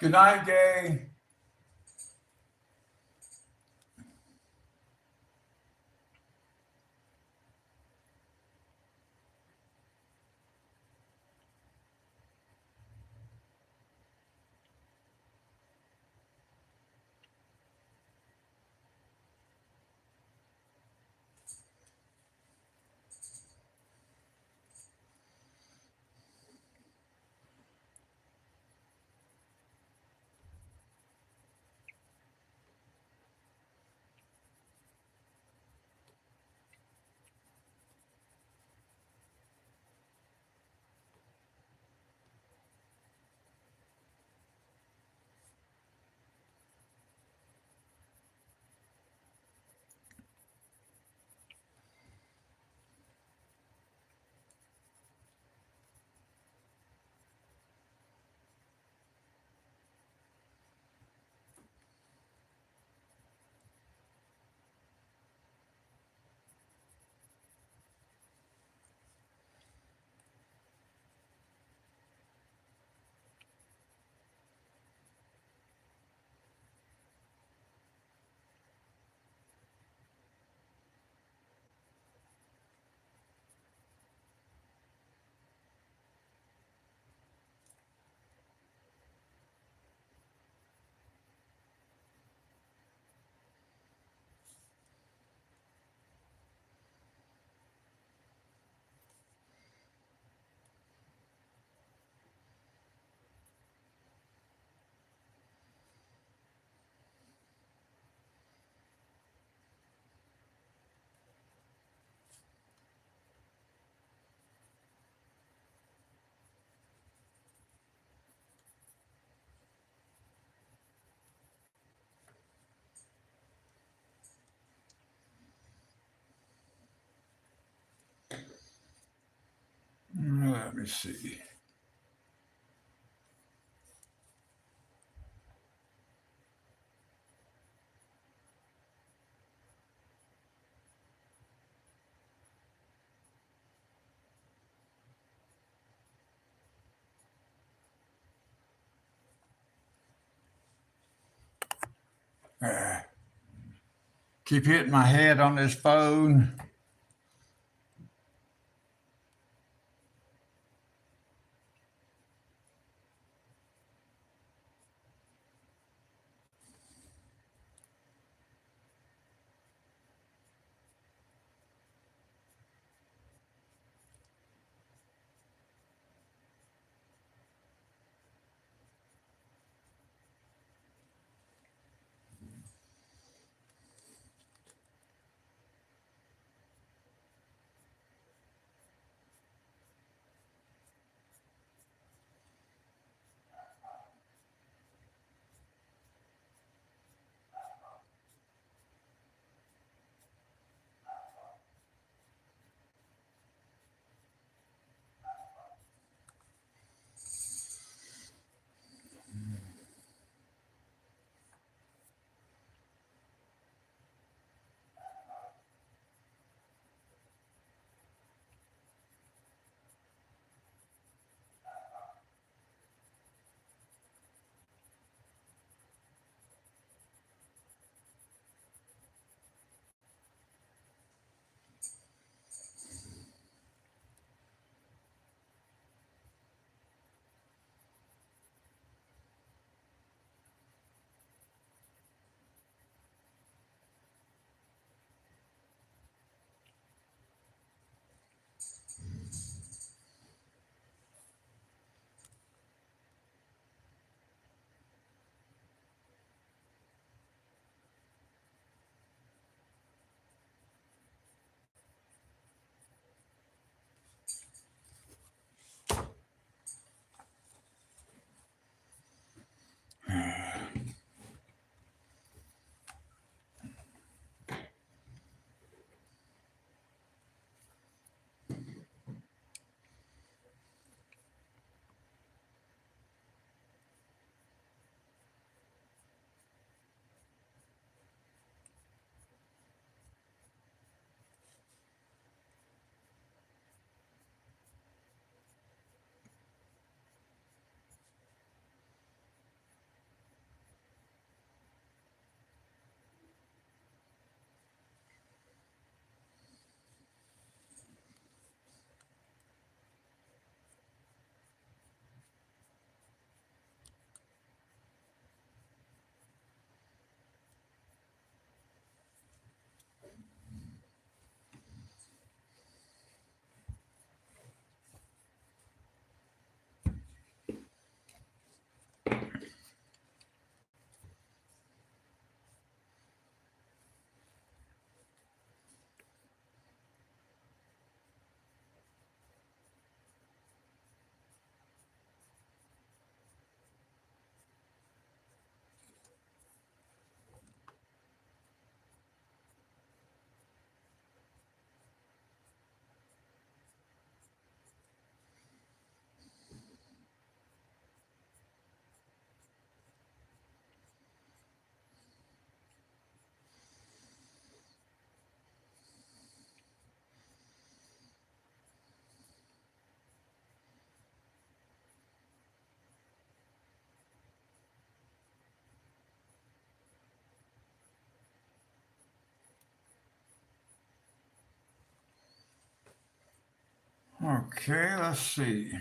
Good night, Gay. Let me see. Keep hitting my head on this phone. Okay, let's see.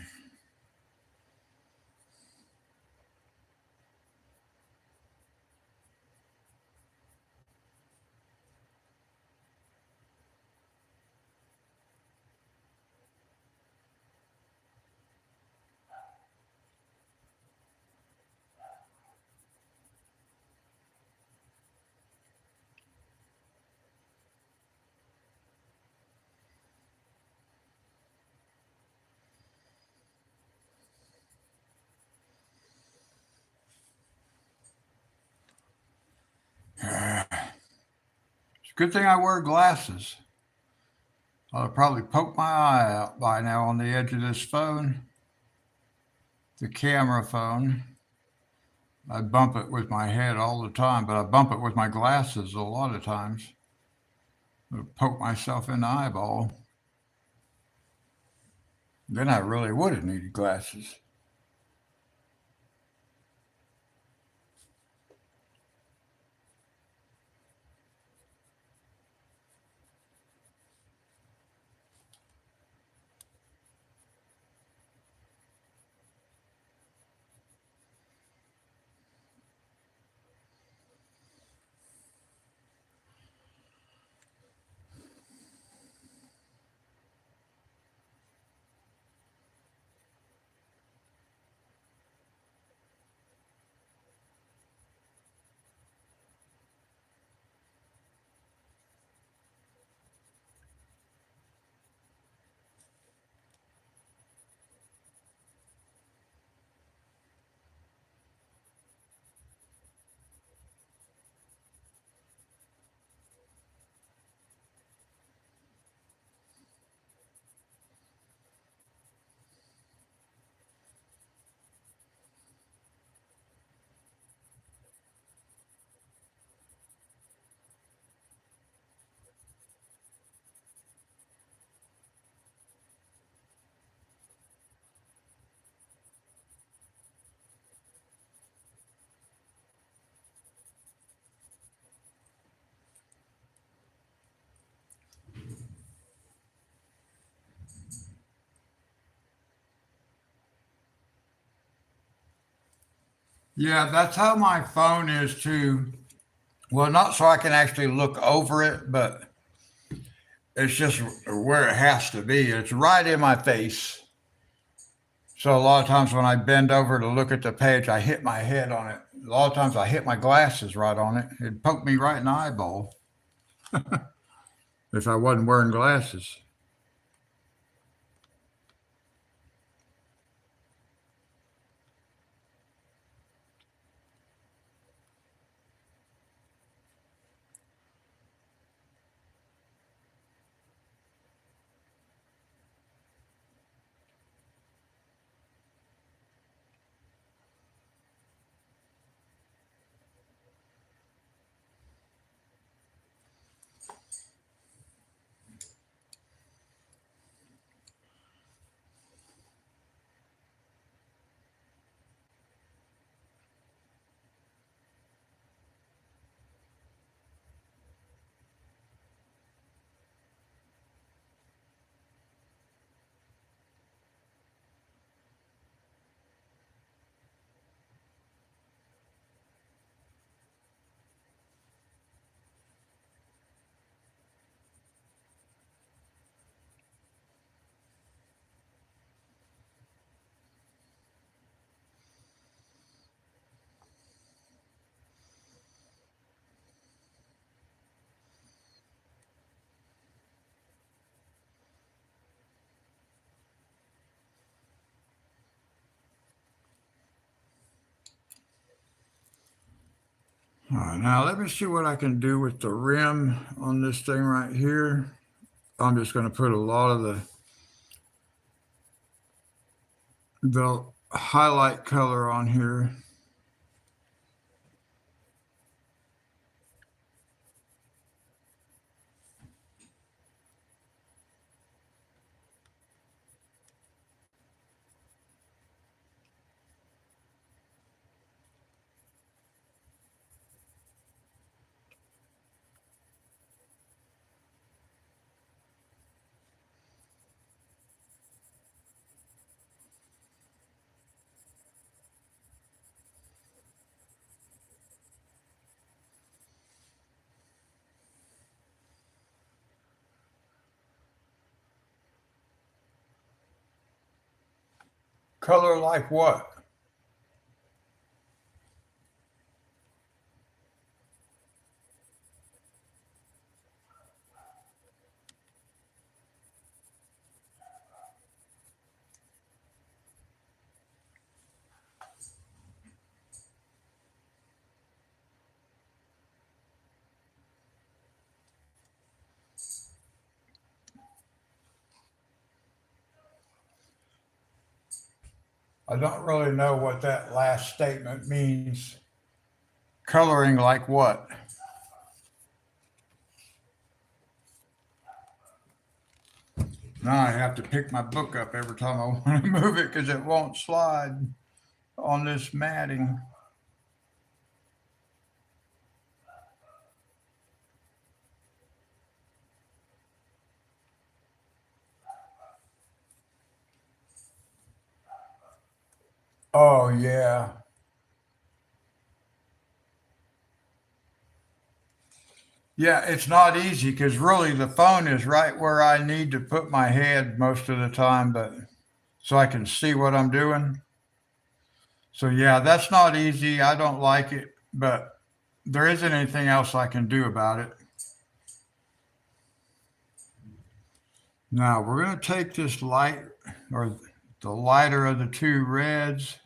It's a good thing I wear glasses. I'll probably poke my eye out by now on the edge of this phone, the camera phone. I bump it with my head all the time, but I bump it with my glasses a lot of times. I'll poke myself in the eyeball. Then I really would have needed glasses. Yeah, that's how my phone is too. Well, not so I can actually look over it, but it's just where it has to be. It's right in my face. So a lot of times when I bend over to look at the page, I hit my head on it. A lot of times I hit my glasses right on it. It'd poke me right in the eyeball if I wasn't wearing glasses. All right, now let me see what I can do with the rim on this thing right here. I'm just going to put a lot of the highlight color on here. Color like what? I don't really know what that last statement means. Coloring like what? Now I have to pick my book up every time I want to move it because it won't slide on this matting. Oh, yeah. Yeah, it's not easy because really the phone is right where I need to put my head most of the time, but so I can see what I'm doing. So yeah, that's not easy. I don't like it, but there isn't anything else I can do about it. Now we're going to take this light or the lighter of the two reds.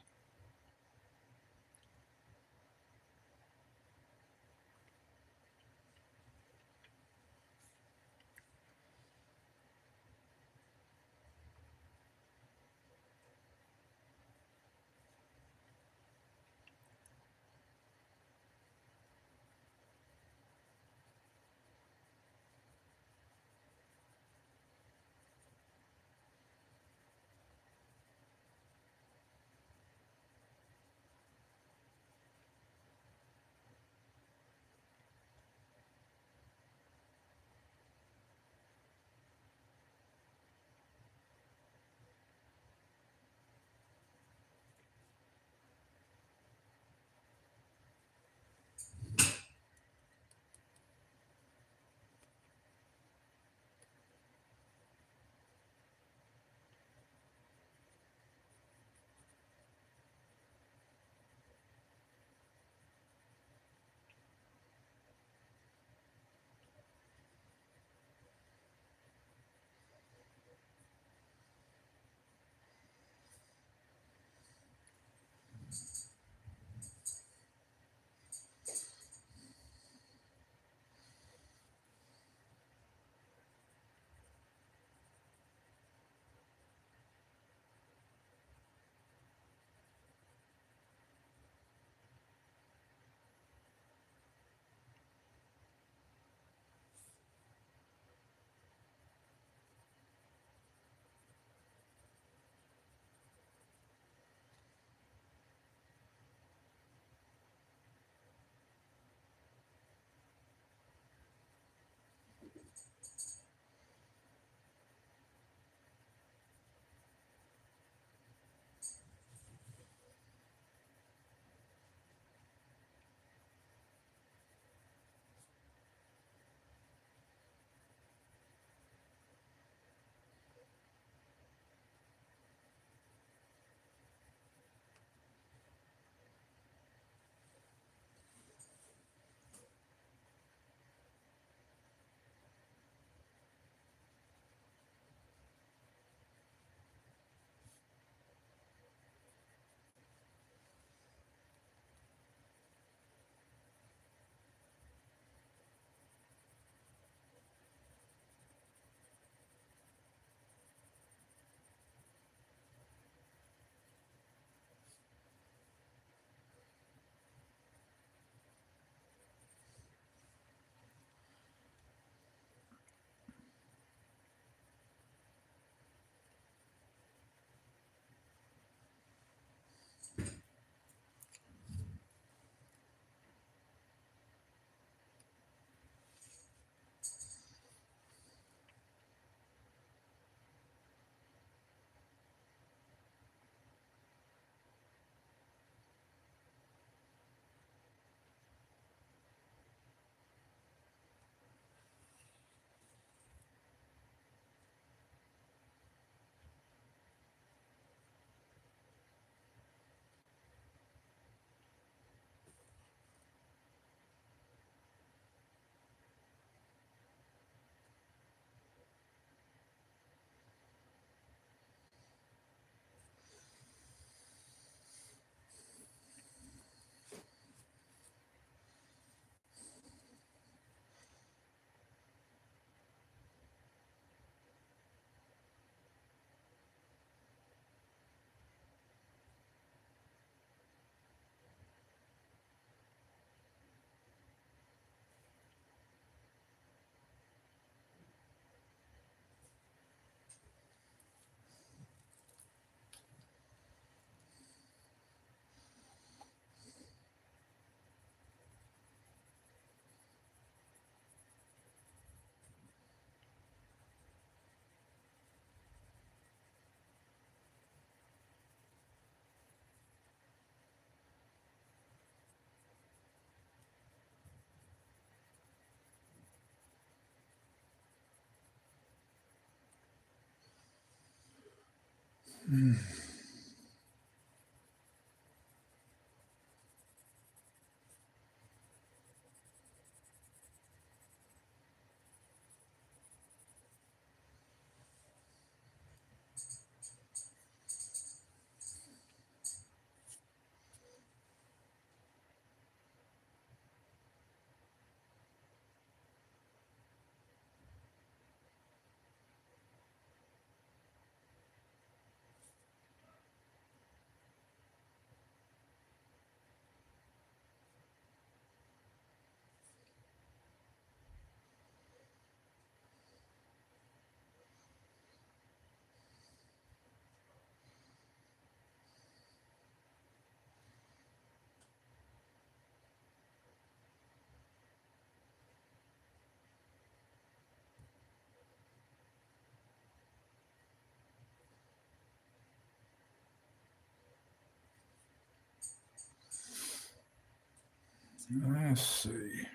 Let's see.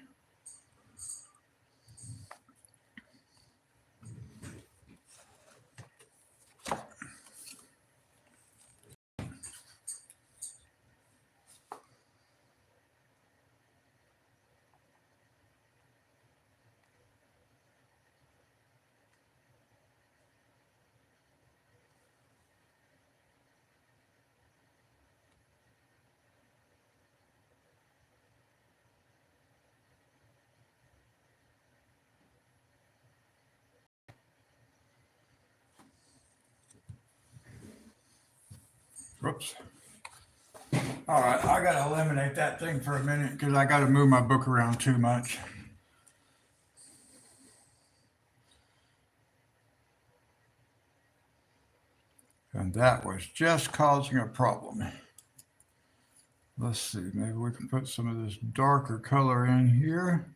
Whoops. All right, I gotta eliminate that thing for a minute because I gotta move my book around too much. And that was just causing a problem. Let's see, maybe we can put some of this darker color in here.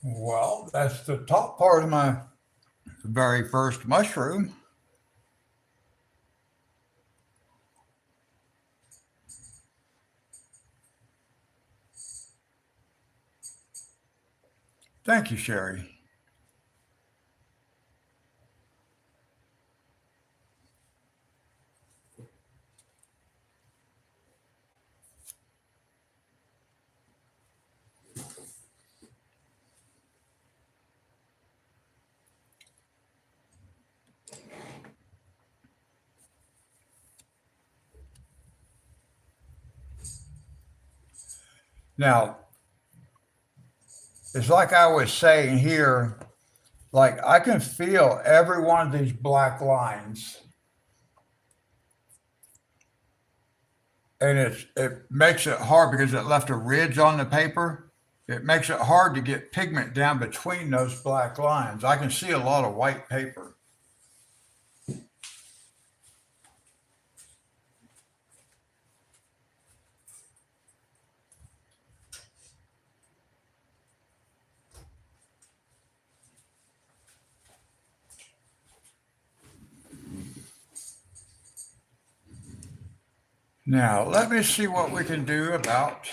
Well, that's the top part of my very first mushroom. Thank you, Sherry. Now, it's like I was saying here, like I can feel every one of these black lines, and it makes it hard because it left a ridge on the paper. It makes it hard to get pigment down between those black lines. I can see a lot of white paper. Now, let me see what we can do about.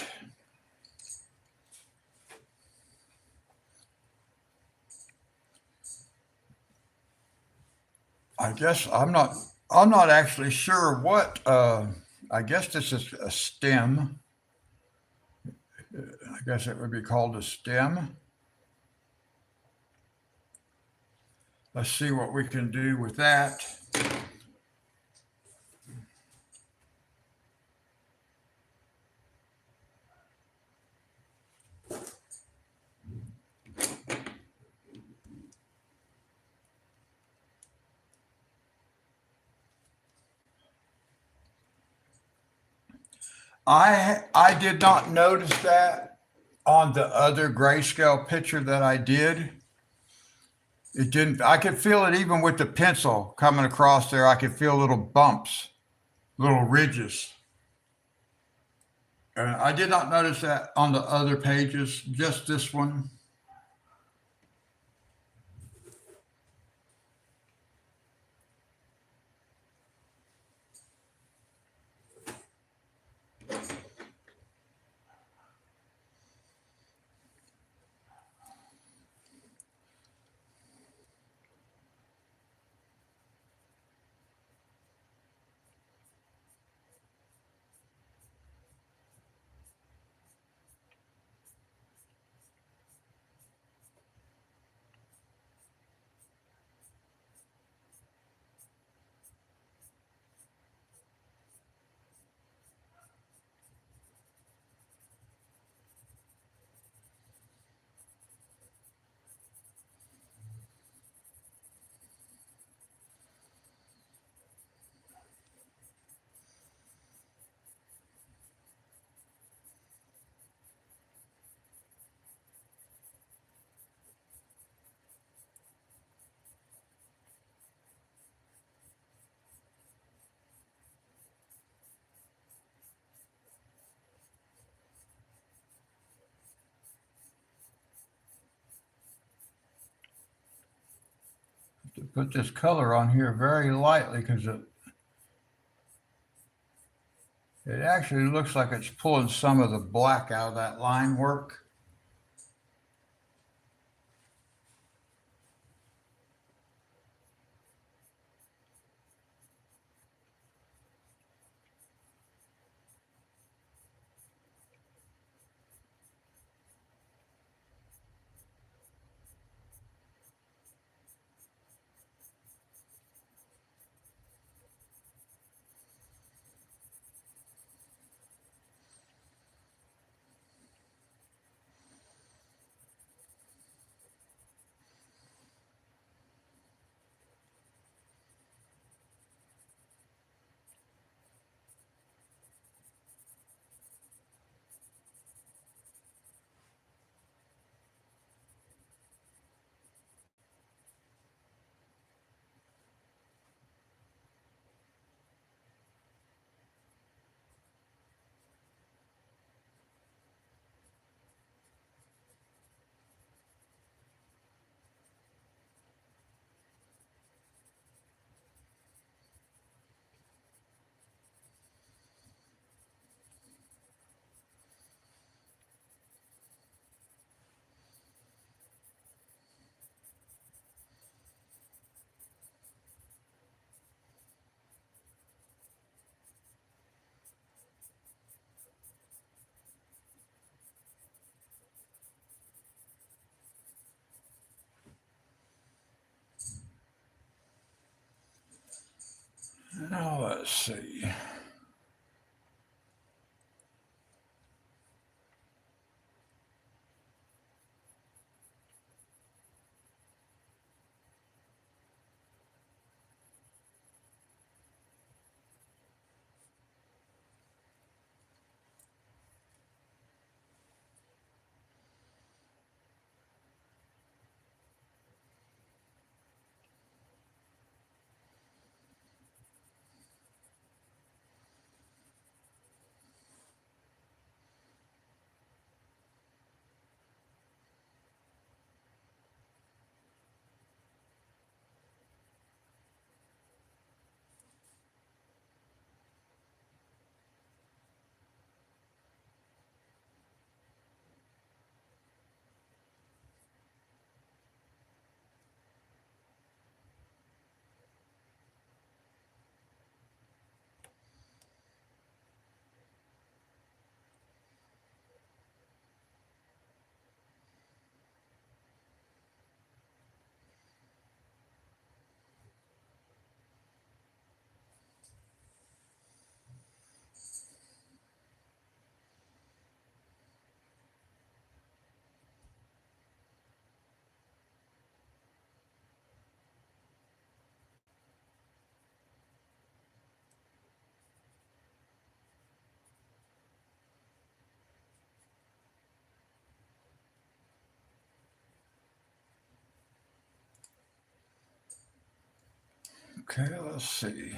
I guess I'm not actually sure what I guess this is a stem. I guess it would be called a stem. Let's see what we can do with that. I did not notice that on the other grayscale picture that I did. It didn't, I could feel it even with the pencil coming across there. I could feel little bumps, little ridges. I did not notice that on the other pages, just this one. To put this color on here very lightly because it actually looks like it's pulling some of the black out of that line work. Now let's see. Okay, let's see.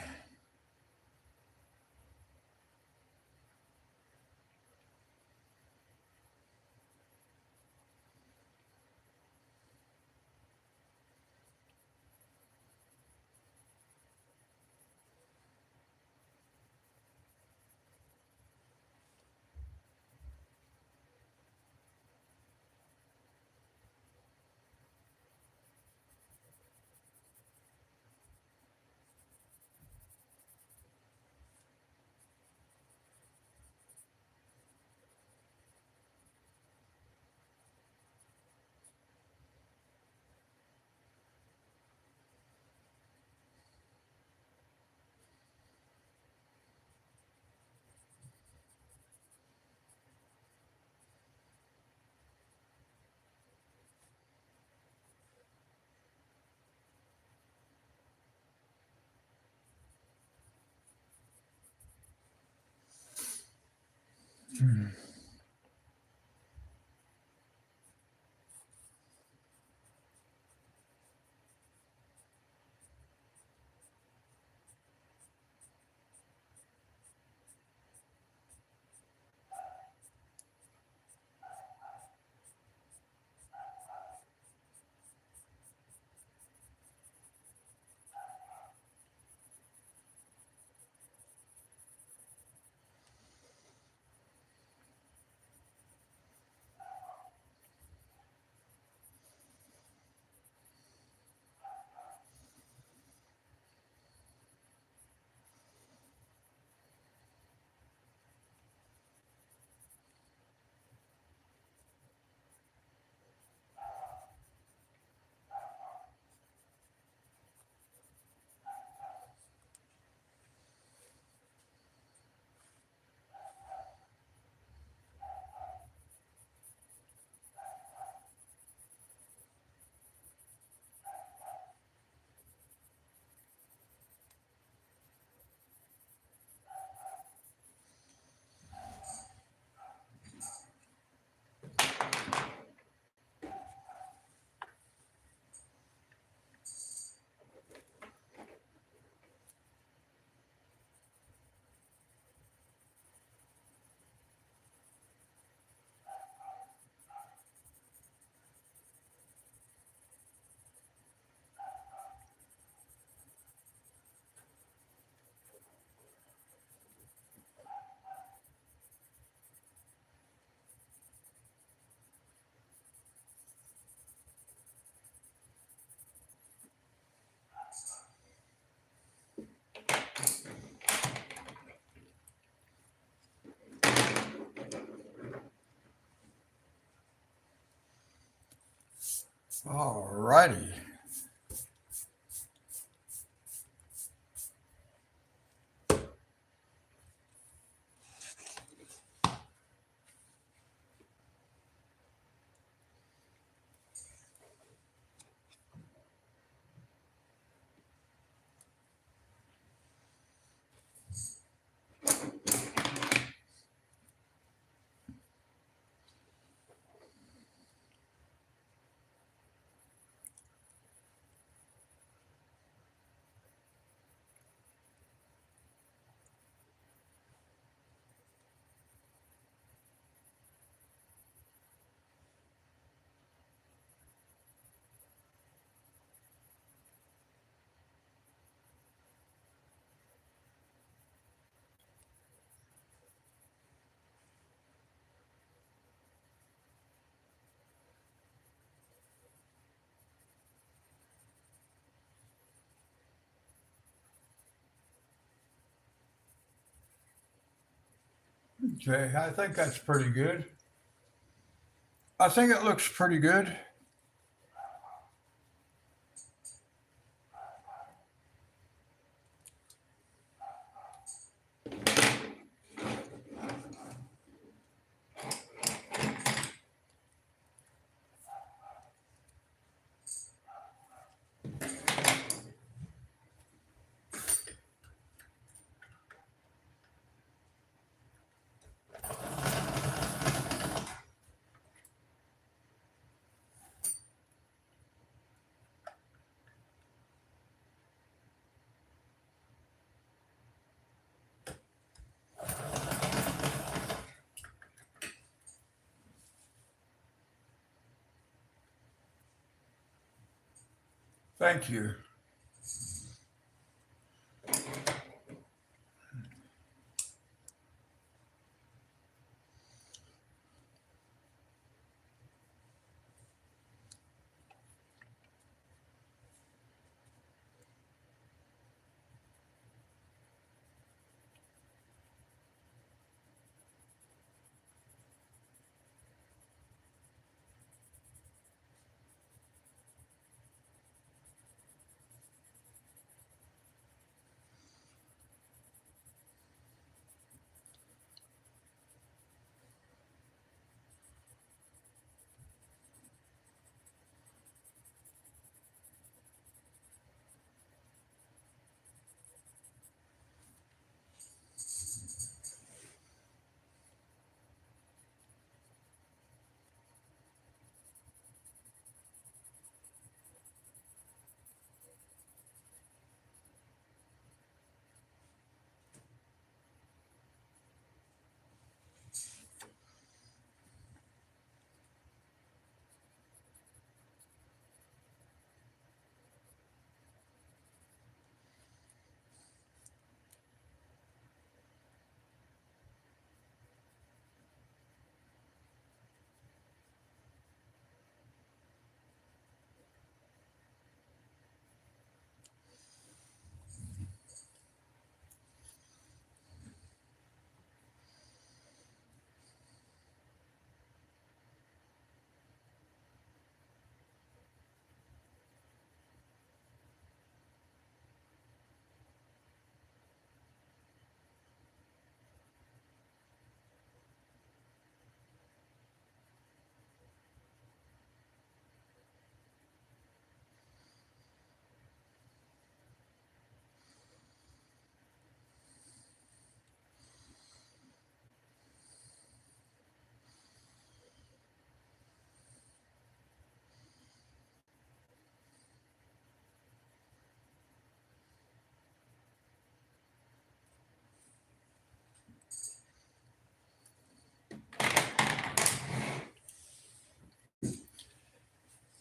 All righty. Okay, I think that's pretty good. I think it looks pretty good. Thank you.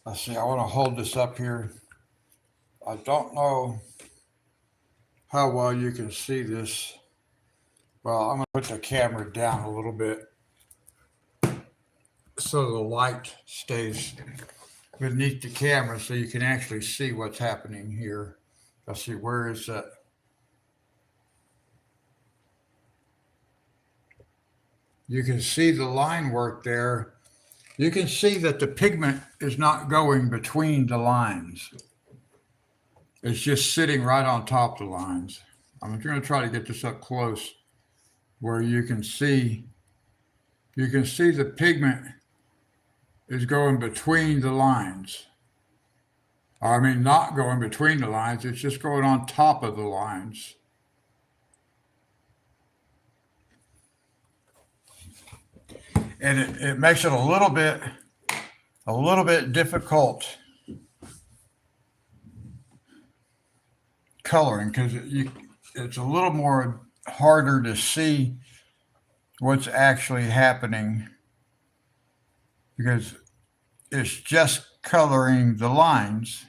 Let's see, I want to hold this up here. I don't know how well you can see this. Well, I'm going to put the camera down a little bit so the light stays beneath the camera so you can actually see what's happening here. Let's see, where is that? You can see the line work there. You can see that the pigment is not going between the lines. It's just sitting right on top of the lines. I'm going to try to get this up close where you can see the pigment is going between the lines. I mean, not going between the lines, it's just going on top of the lines. And it makes it a little bit difficult coloring because it's a little more harder to see what's actually happening because it's just coloring the lines.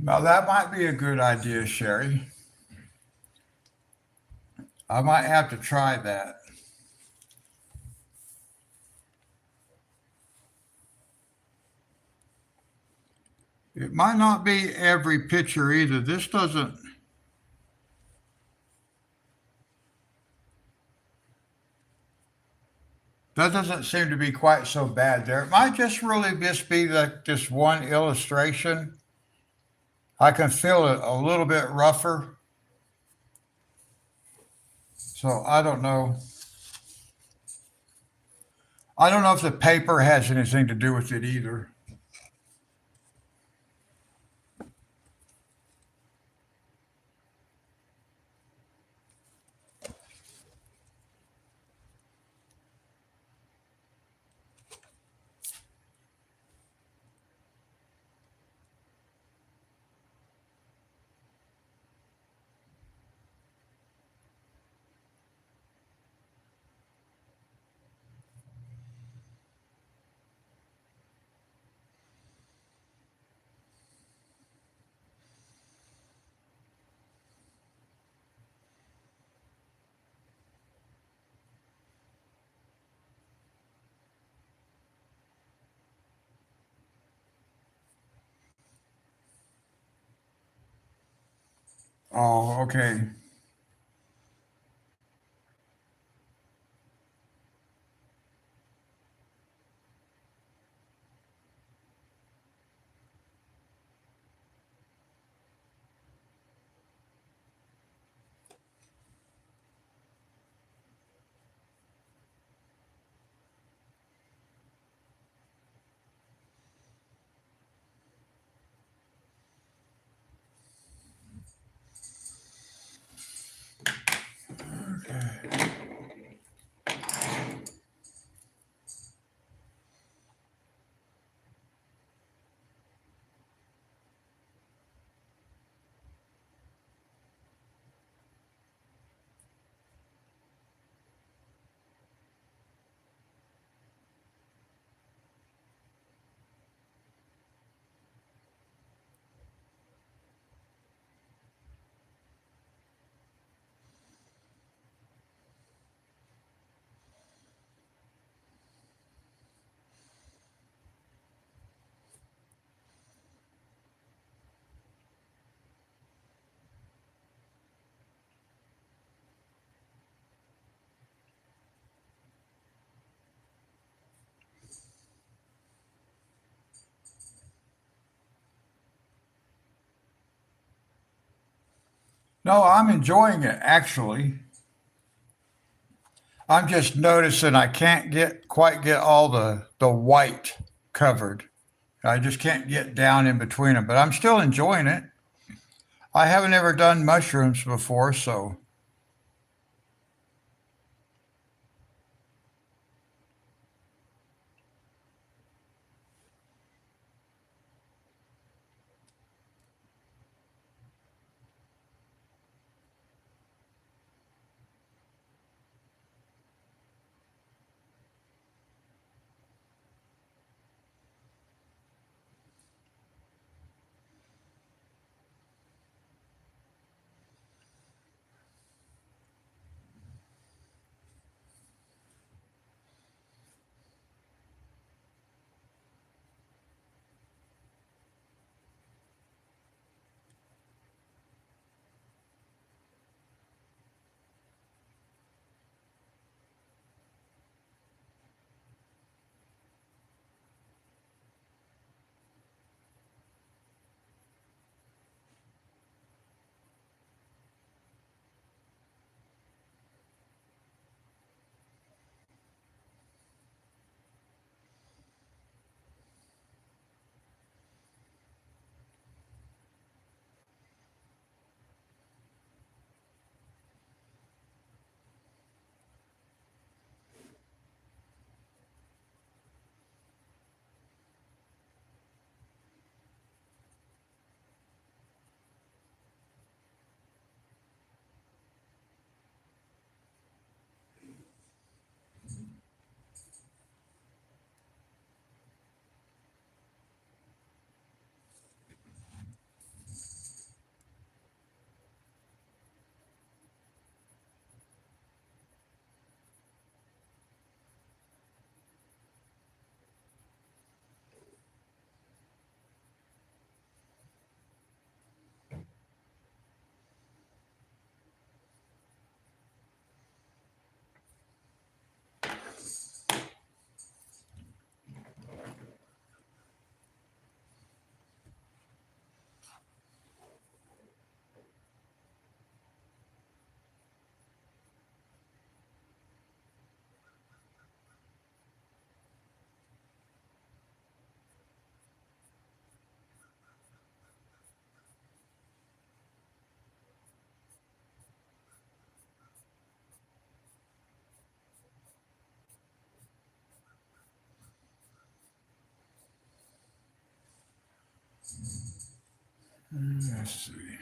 Now that might be a good idea, Sherry. I might have to try that. It might not be every picture either. This doesn't, that doesn't seem to be quite so bad there. It might just really just be like this one illustration. I can feel it a little bit rougher. So I don't know. I don't know if the paper has anything to do with it either. Oh, okay. No, I'm enjoying it actually. I'm just noticing I can't get quite get all the white covered. I just can't get down in between them, but I'm still enjoying it. I haven't ever done mushrooms before, so Let's see.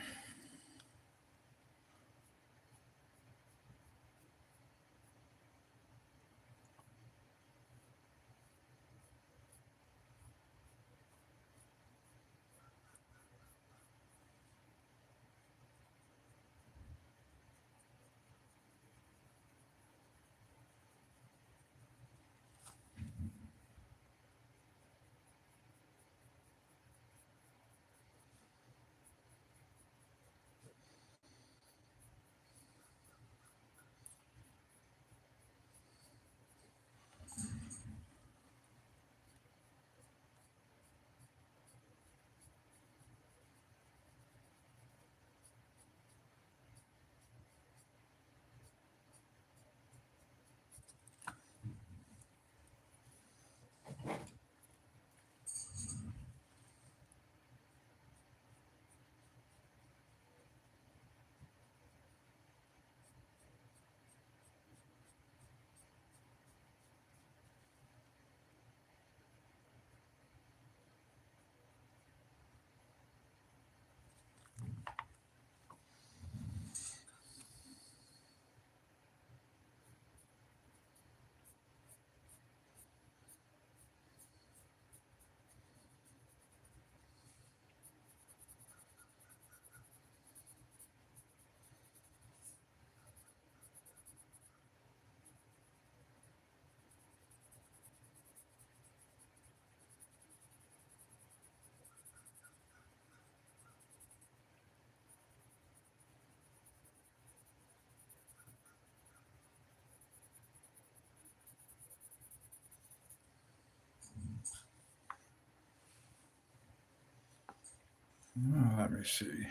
Let me see.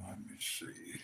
Let me see.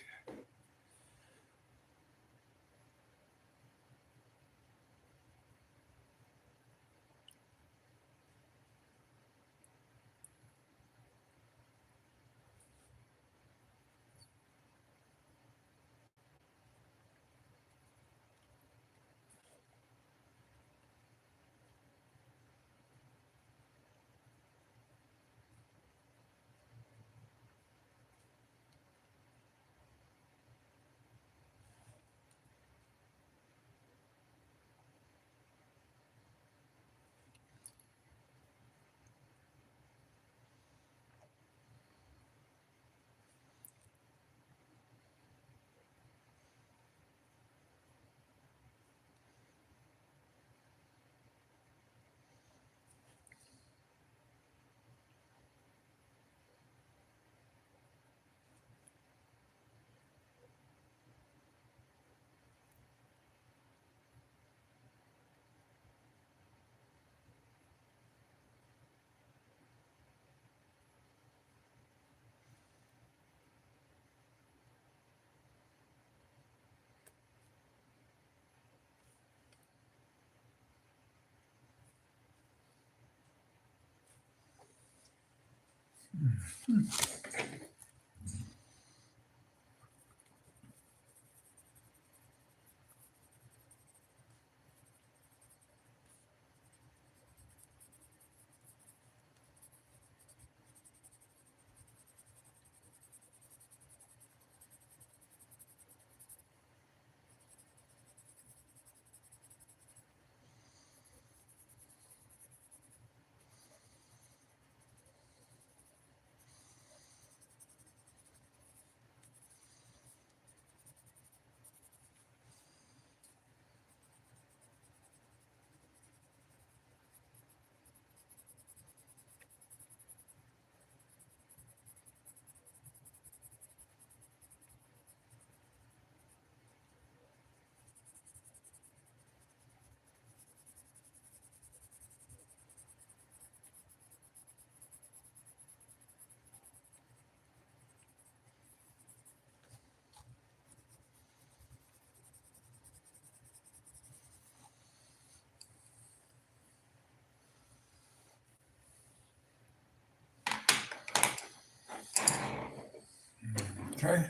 Okay.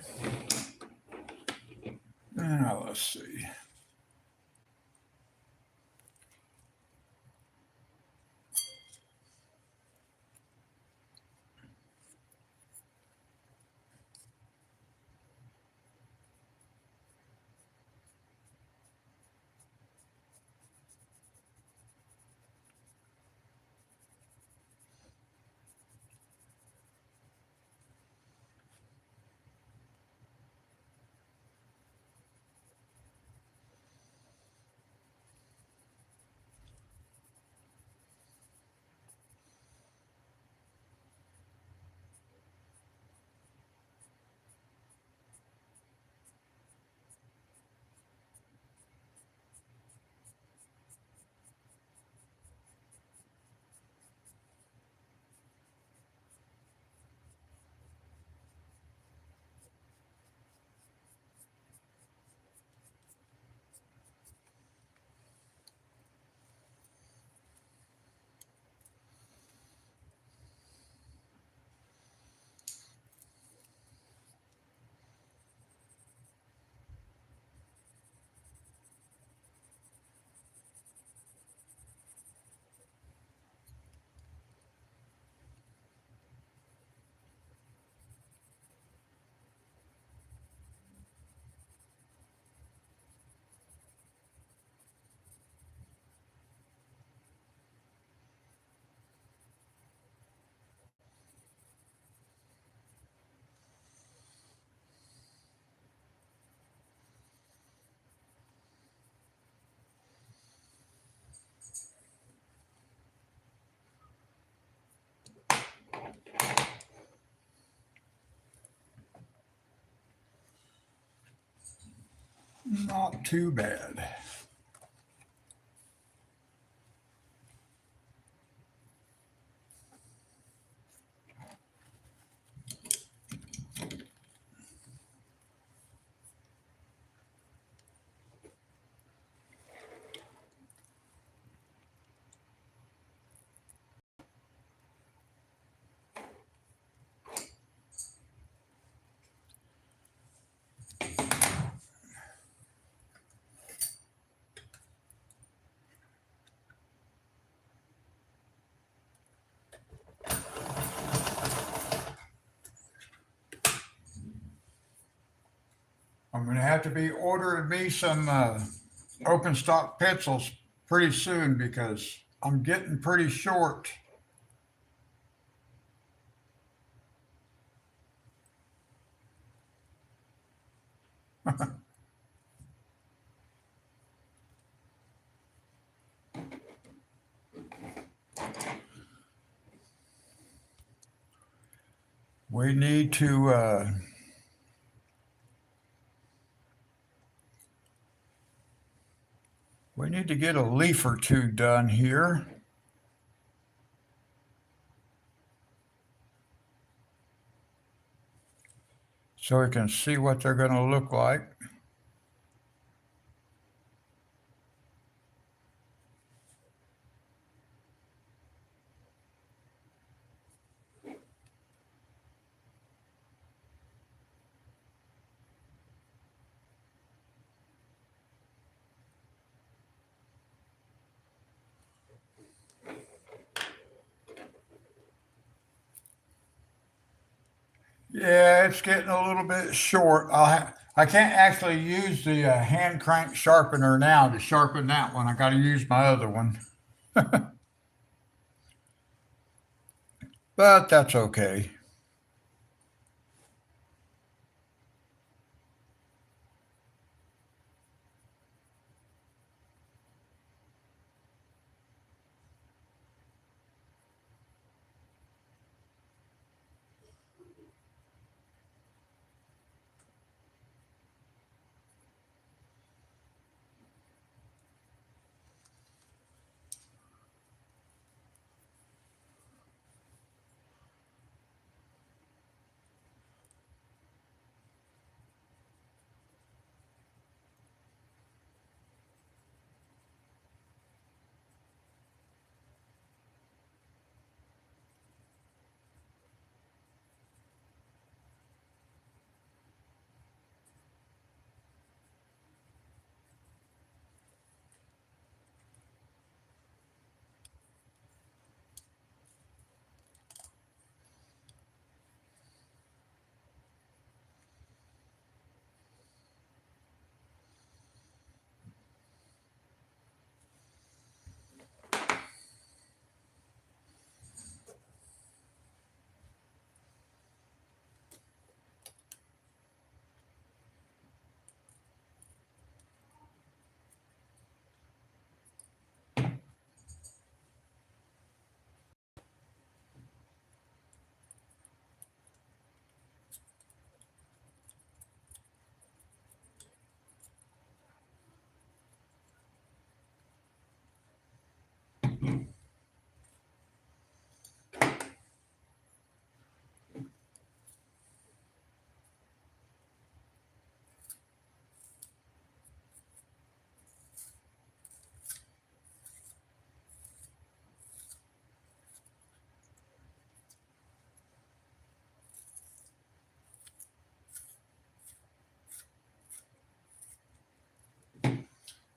Now let's see. Not too bad. I'm going to have to be ordering me some open stock pencils pretty soon because I'm getting pretty short. We need to get a leaf or two done here. So we can see what they're going to look like. Yeah, it's getting a little bit short. I can't actually use the hand crank sharpener now to sharpen that one. I got to use my other one, but that's okay.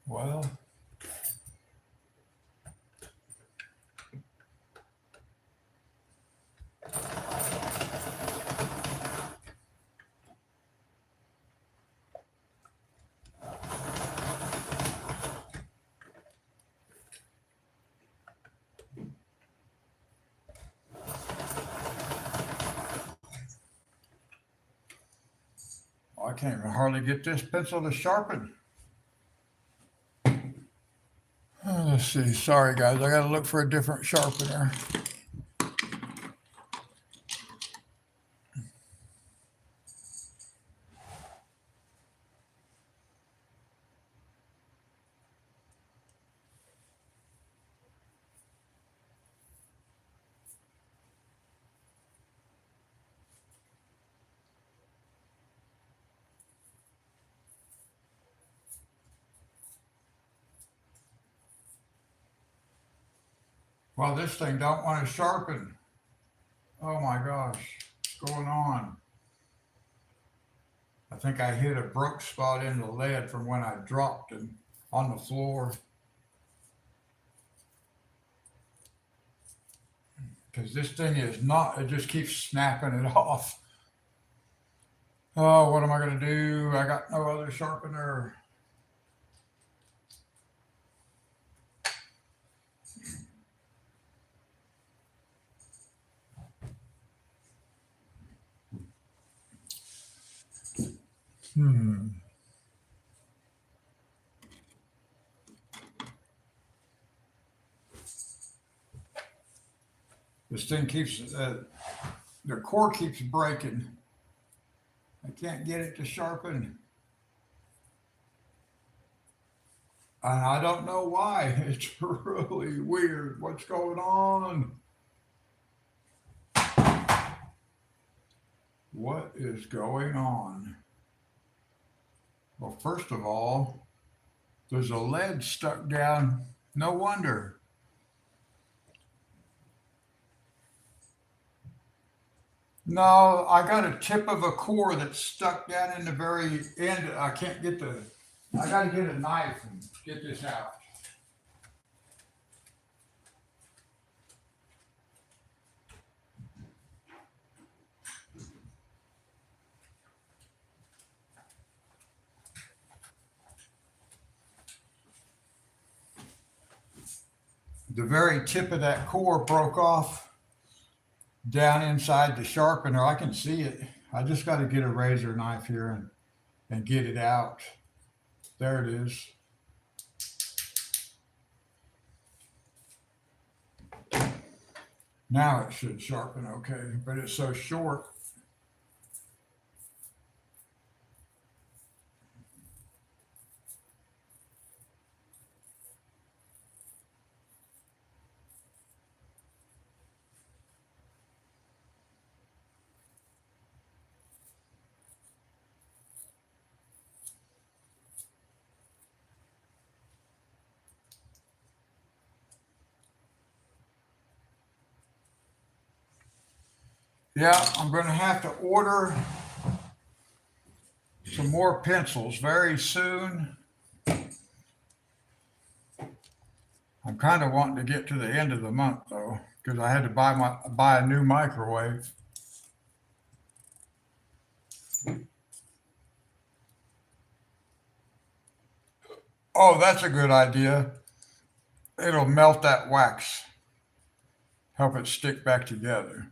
Well, I can't even hardly get this pencil to sharpen. Let's see. Sorry, guys. I got to look for a different sharpener. Well, this thing don't want to sharpen. Oh my gosh, what's going on? I think I hit a broke spot in the lead from when I dropped it on the floor because this thing is not, it just keeps snapping it off. Oh, what am I going to do? I got no other sharpener. Hmm. This thing keeps, the core keeps breaking. I can't get it to sharpen. And I don't know why. It's really weird. What's going on? What is going on? Well, first of all, there's a lead stuck down. No wonder. No, I got a tip of a core that's stuck down in the very end. I can't get the, I got to get a knife and get this out. the very tip of that core broke off down inside the sharpener. I can see it. I just got to get a razor knife here and get it out. There it is. Now it should sharpen okay, but it's so short. Yeah, I'm going to have to order some more pencils very soon. I'm kind of wanting to get to the end of the month though, because I had to buy a new microwave. Oh, that's a good idea. It'll melt that wax, help it stick back together.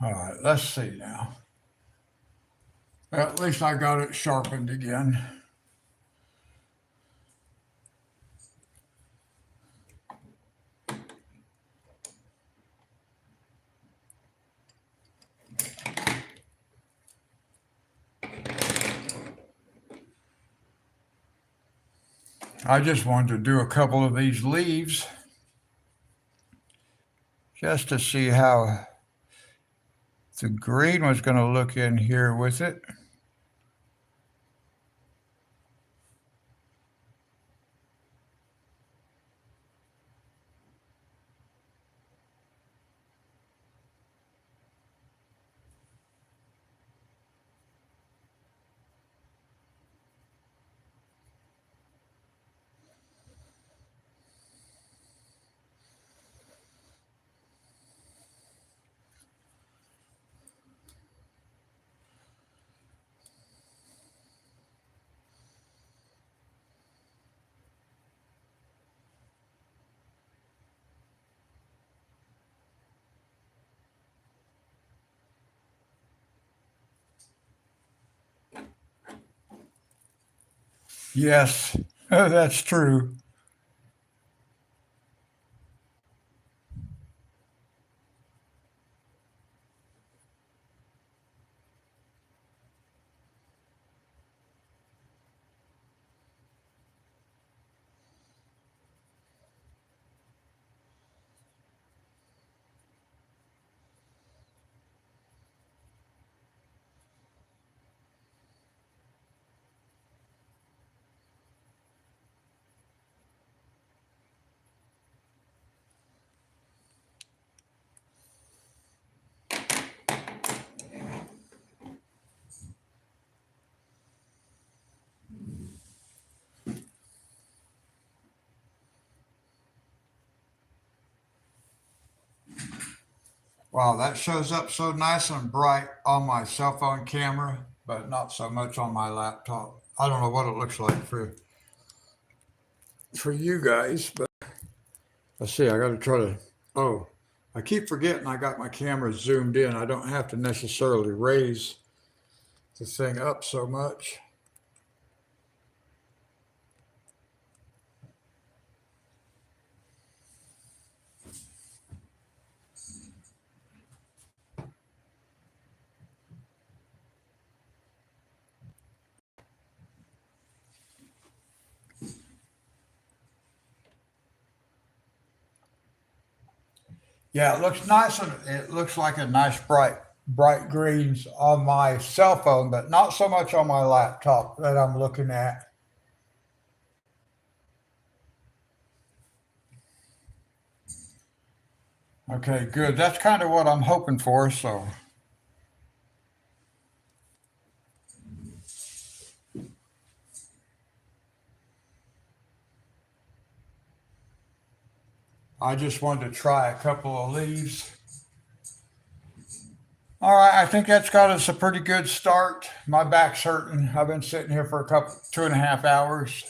All right, let's see now. Well, at least I got it sharpened again. I just wanted to do a couple of these leaves just to see how the green was going to look in here with it. Yes, that's true. Wow, that shows up so nice and bright on my cell phone camera, but not so much on my laptop. I don't know what it looks like for you guys, but let's see. I got to try to. Oh, I keep forgetting I got my camera zoomed in. I don't have to necessarily raise the thing up so much. Yeah, it looks nice and it looks like a nice bright greens on my cell phone, but not so much on my laptop that I'm looking at. Okay, good. That's kind of what I'm hoping for. So, I just wanted to try a couple of leaves. All right, I think that's got us a pretty good start. My back's hurting. I've been sitting here for 2.5 hours.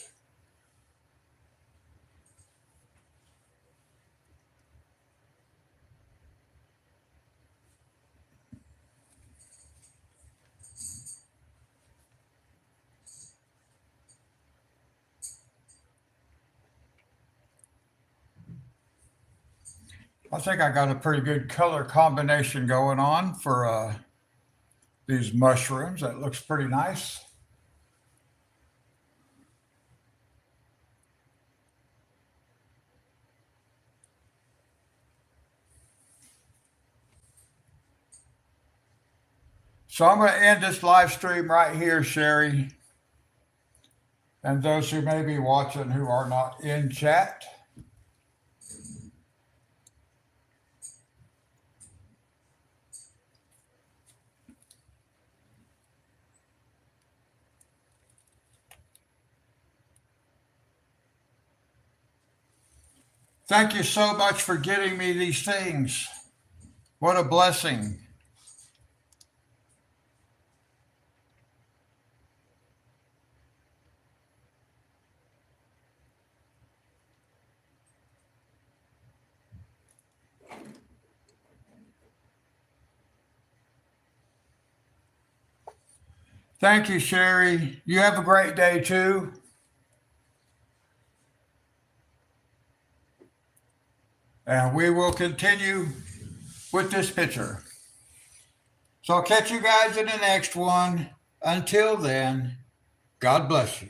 I think I got a pretty good color combination going on for these mushrooms. That looks pretty nice. So I'm going to end this live stream right here, Sherry. And those who may be watching who are not in chat. Thank you so much for getting me these things. What a blessing. Thank you, Sherry. You have a great day too. And we will continue with this picture. So I'll catch you guys in the next one. Until then, God bless you.